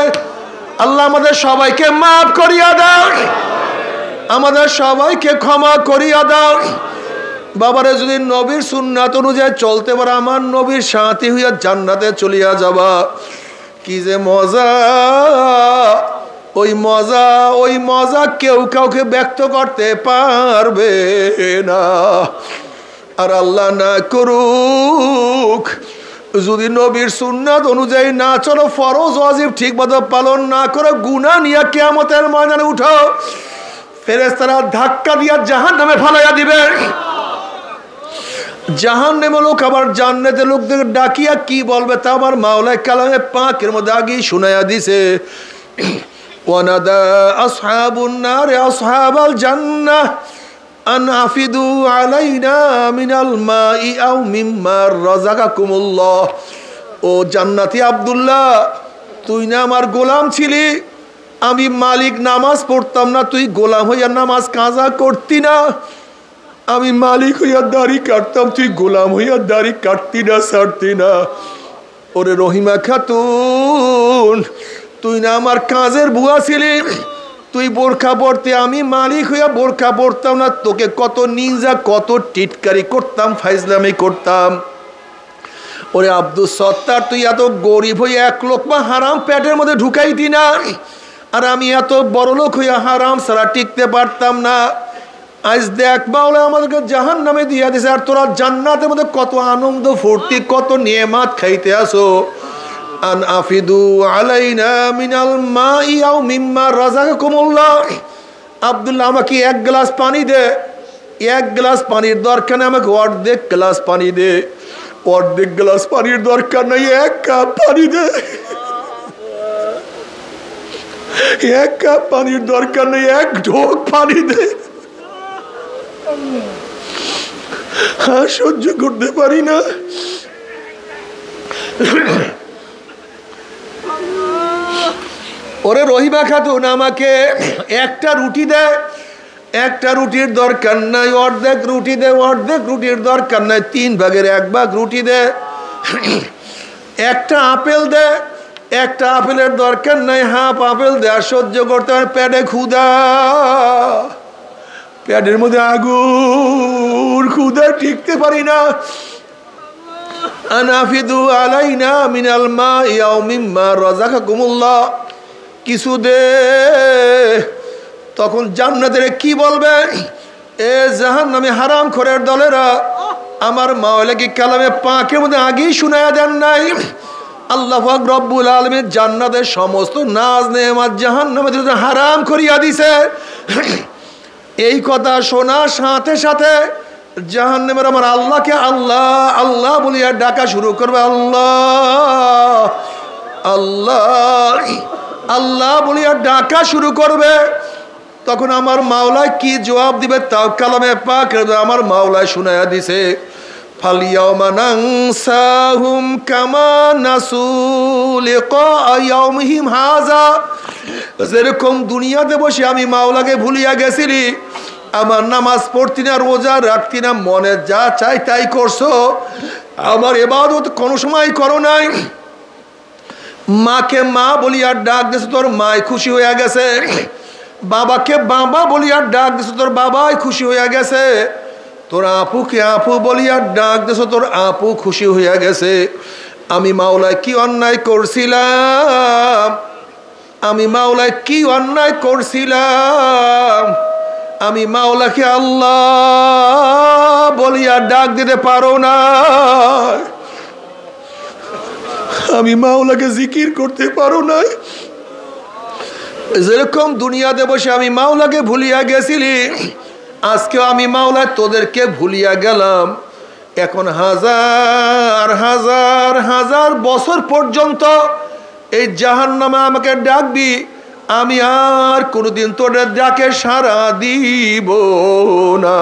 আল্লাহ আমাদের সবাইকে মাফ করিয়া দাও, আমাদের সবাইকে ক্ষমা করিয়া দাও। বাবারে যদি নবীর সুন্নাত অনুযায়ী চলতে পারে, আমার নবীর সাথী হইয়া জান্নাতে চলিয়া যাবা। কি যে মজা! ওই মজা কেউ কাউকে ব্যক্ত করতে পারবে না। আর আল্লাহ না করুক যদি নবীর সুন্নাত অনুযায়ী না চলো, ফরজ ওয়াজিব ঠিক মতো পালন না করে গুনাহ নিয়ে কিয়ামতের ময়দানে উঠো, ফেরেশতারা ধাক্কা দিয়া জাহান্নামে ফালাইয়া দিবে। জাহান্নামে লোক আবার জান্নাতের লোকদের ডাকিয়া কি বলবে তা আমার মাওলানা কালামে পাকের মধ্যে আগেই শুনাইয়া দিছে। ওয়ানাদা আসহাবুন নার আসহাবাল জান্নাহ আন আফিদু আলাইনা মিনাল মাই আও মিম্মা রাযাকাকুমুল্লাহ। ও জান্নাতি আব্দুল্লাহ, তুই না আমার গোলাম ছিলি, আমি মালিক নামাজ পড়তাম না, তুই গোলাম হইয়া নামাজ কাজা করতি না। আমি মালিক হইয়া দাড়ি কাটতাম, তুই গোলাম হইয়া দাড়ি কাটতি না, ছাড়তি না। ওরে রহিমা খাতুন, তুই না আমার কাজের বুয়া ছিলি, তুই বোরখা পড়তে, আমি মালিক হইয়া বোরখা পড়তাম না, তোকে কত নিঞ্জা কত টিটকারি করতাম, ফাইজলামি করতাম। ওরে আব্দুল সত্তার, তুই এত গরিব হইয়া এক লোকমা হারাম পেটের মধ্যে ঢুকাইতি না, আর আমি এত বড় লোক হইয়া হারাম ছাড়া টিকতে পারতাম না। আজ দেখ মাওলা আমাদেরকে জাহান্নামে দিয়া দিছে, আর তোরা জান্নাতের মধ্যে কত আনন্দ ফুর্তি কত নিয়ামত খাইতে আসো। আন আফিদু আলাইনা মিনাল মাই আও মিম্মা রাযাকাকুমুল্লাহ। আব্দুল্লাহ, আমাকে এক গ্লাস পানি দে। এক গ্লাস পানির দরকার নেই, আমাকে অর্ধেক গ্লাস পানি দে। অর্ধেক গ্লাস পানির দরকার নেই, এক কাপ পানি দে। এক কাপ পানির দরকার নেই, এক ঢোক পানি দে। হ্যাঁ, সহ্য করতে পারি না। ওরে রহিমা খাতুন, আমাকে একটা রুটি দে। একটা রুটির দরকার নাই, অর্ধেক রুটি দে। অর্ধেক রুটির দরকার নাই, 3 ভাগের 1 ভাগ রুটি দে। একটা আপেল দে। একটা আপেলের দরকার নাই, হাফ আপেল দে। আর সহ্য করতে হয়, পেটে ক্ষুধা, পেটের মধ্যে আগুন, ক্ষুধা টিকতে পারি না। আনাফিদু আলাইনা মিনাল মাই আও মিম্মা রাযাকাকুমুল্লাহ, কিছু দে। তখন জান্নাতের কি বলবে? এ জাহান্নামে হারামখোরের দলেরা, আমার মাওলা কি কালামে পাকের মধ্যে আগেই শুনায়া দেন নাই? আল্লাহ পাক রব্বুল আলামিন জান্নাতের সমস্ত নাজ নেয়ামত জাহান্নামে হারাম করিয়া দিছে। এই কথা শোনার সাথে সাথে জাহান্নামের আমার আল্লাহকে আল্লাহ আল্লাহ বলিয়া ডাকা শুরু করবে। আল্লাহ আল্লাহ আল্লাহ বলিয়া ডাকা শুরু করবে। তখন আমার মাওলায় কি জবাব দিবে তাও কালামে পাক আমার মাওলায় শুনায়া দিছে। ফালিয়াউমা নানসাহুম কামা নাসু লিকা ইয়াউমিহিম হাযা। যেরকম দুনিয়াতে বসে আমি মাওলাকে ভুলিয়া গেছিলি, আমার নামাজ পড়তি না, রোজা রাখতি না, মনে যা চাই তাই করছো, আমার ইবাদত কোনো সময় করো নাই। মাকে মা বলিয়া ডাক দিছো, তোর মাই খুশি হইয়া গেছে। বাবাকে বাবা বলিয়া ডাক দিছো, তোর বাবাই খুশি হইয়া গেছে। তোর আপুকে আপু বলিয়া ডাক দিছো, তোর আপু খুশি হইয়া গেছে। আমি মাওলায় কি অন্যায় করছিলাম? আমি মাওলায় কি অন্যায় করছিলাম? আমি মাওলাকে আল্লাহ বলিয়া ডাক দিতে পারো না। আমি মাওলাকে জিকির করতে পারো না। যেরকম দুনিয়াতে বসে আমি মাওলাকে ভুলিয়া গেছিলি, আজকেও আমি মাওলা তোদেরকে ভুলিয়া গেলাম। এখন হাজার হাজার হাজার বছর পর্যন্ত এই জাহান্নামে আমাকে ডাকবি, আমি আর কোনোদিন তোদের ডাকে সাড়া দিব না।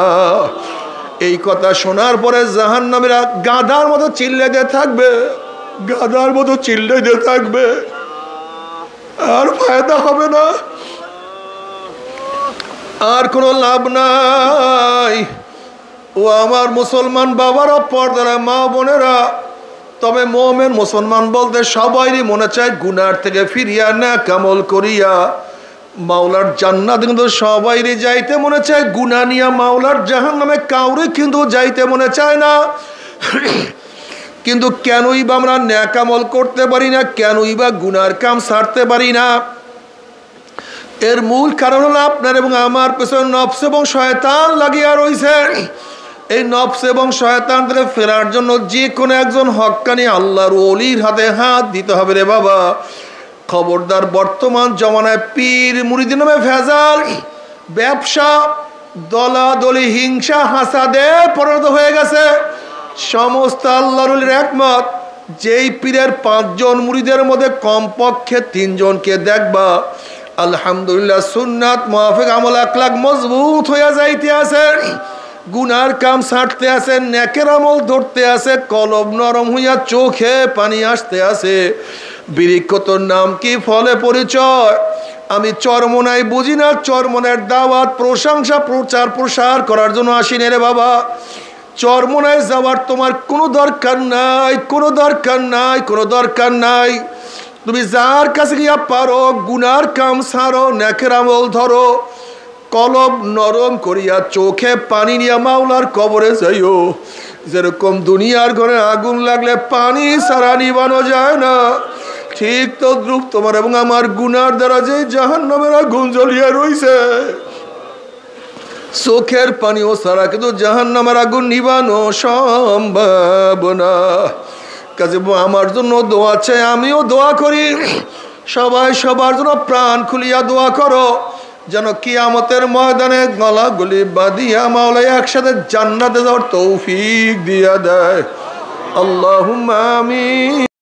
এই কথা শোনার পরে জাহান্নামীরা গাধার মতো চিল্লাইতে থাকবে, গাধার মতো চিল্লাইতে থাকবে, আর ফায়দা হবে না, আর কোনো লাভ নাই। ও আমার মুসলমান বাবারা, পর্দার মা বোনেরা, তবে মুমিন মুসলমান বলতে সবাইরই মনে চায় গুনার থেকে ফিরিয়া না কামল করিয়া মাওলার জান্নাত, কিন্তু সবাইরই যাইতে মনে চায় গুনাহ নিয়া মাওলার জাহান্নামে কাউরে কিন্তু যাইতে মনে চায় না। কিন্তু কেনই বা আমরা নেক আমল করতে পারি না? কেনই বা গুনার কাম ছাড়তে পারি না? এর মূল কারণ হলো আপনার এবং আমার পেছনে নফস এবং শয়তান লাগিয়া রয়েছে। এই নফস এবং শয়তান থেকে ফেরার জন্য যে কোনো একজন হক্কানি আল্লাহর ওলির হাতে হাত দিতে হবে রে বাবা। খবরদার, বর্তমান জমানায় পীর মুরিদের নামে ভেজাল, ব্যবসা, দলাদলি, হিংসা, হাসাদে পরিণত হয়ে গেছে। সমস্ত আল্লাহর ওলির একমত, যেই পীরের 5 জন মুরিদের মধ্যে কমপক্ষে 3 জনকে দেখবা আলহামদুলিল্লাহ সুন্নাত মুআফিক আমল আখলাক মজবুত হইয়া যাইতে আছে, গুনার কাম ছাড়তে আছে, নেকের আমল ধরতে আছে, কলব নরম হইয়া চোখে পানি আসতে আছে। বিরিক্ষতর নাম কি, ফলে পরিচয়। আমি চরমনাই বুঝি না, চরমনের দাওয়াত, প্রশংসা, প্রচার প্রসার করার জন্য আসিনি রে বাবা। চরমনায় যাওয়ার তোমার কোনো দরকার নাই, কোনো দরকার নাই, কোনো দরকার নাই। তুমি যার কাছে গিয়া পারো গুনার কাম ছাড়ো, নেকের আমল ধরো, কলব নরম করিয়া চোখে পানি নিয়ে মাওলার কবরে যাইও। যেরকম দুনিয়ার ঘরে আগুন লাগলে পানি ছাড়া নিবানো যায় না, ঠিক তদ্রুপ তোমার এবং আমার গুনার দ্বারা যে জাহান্নামের আগুন জ্বলিয়া রইছে, চোখের পানিও ছাড়া কিন্তু জাহান্নামের আগুন নিবানো সম্ভব না। কাজে আমার জন্য দোয়া চাই, আমিও দোয়া করি, সবাই সবার জন্য প্রাণ খুলিয়া দোয়া করো, যেন কিয়ামতের ময়দানে গলাগলি বাঁধিয়া মাওলা একসাথে জান্নাতে যাওয়ার তৌফিক দিয়া দেয়। আল্লাহুম্মা আমিন।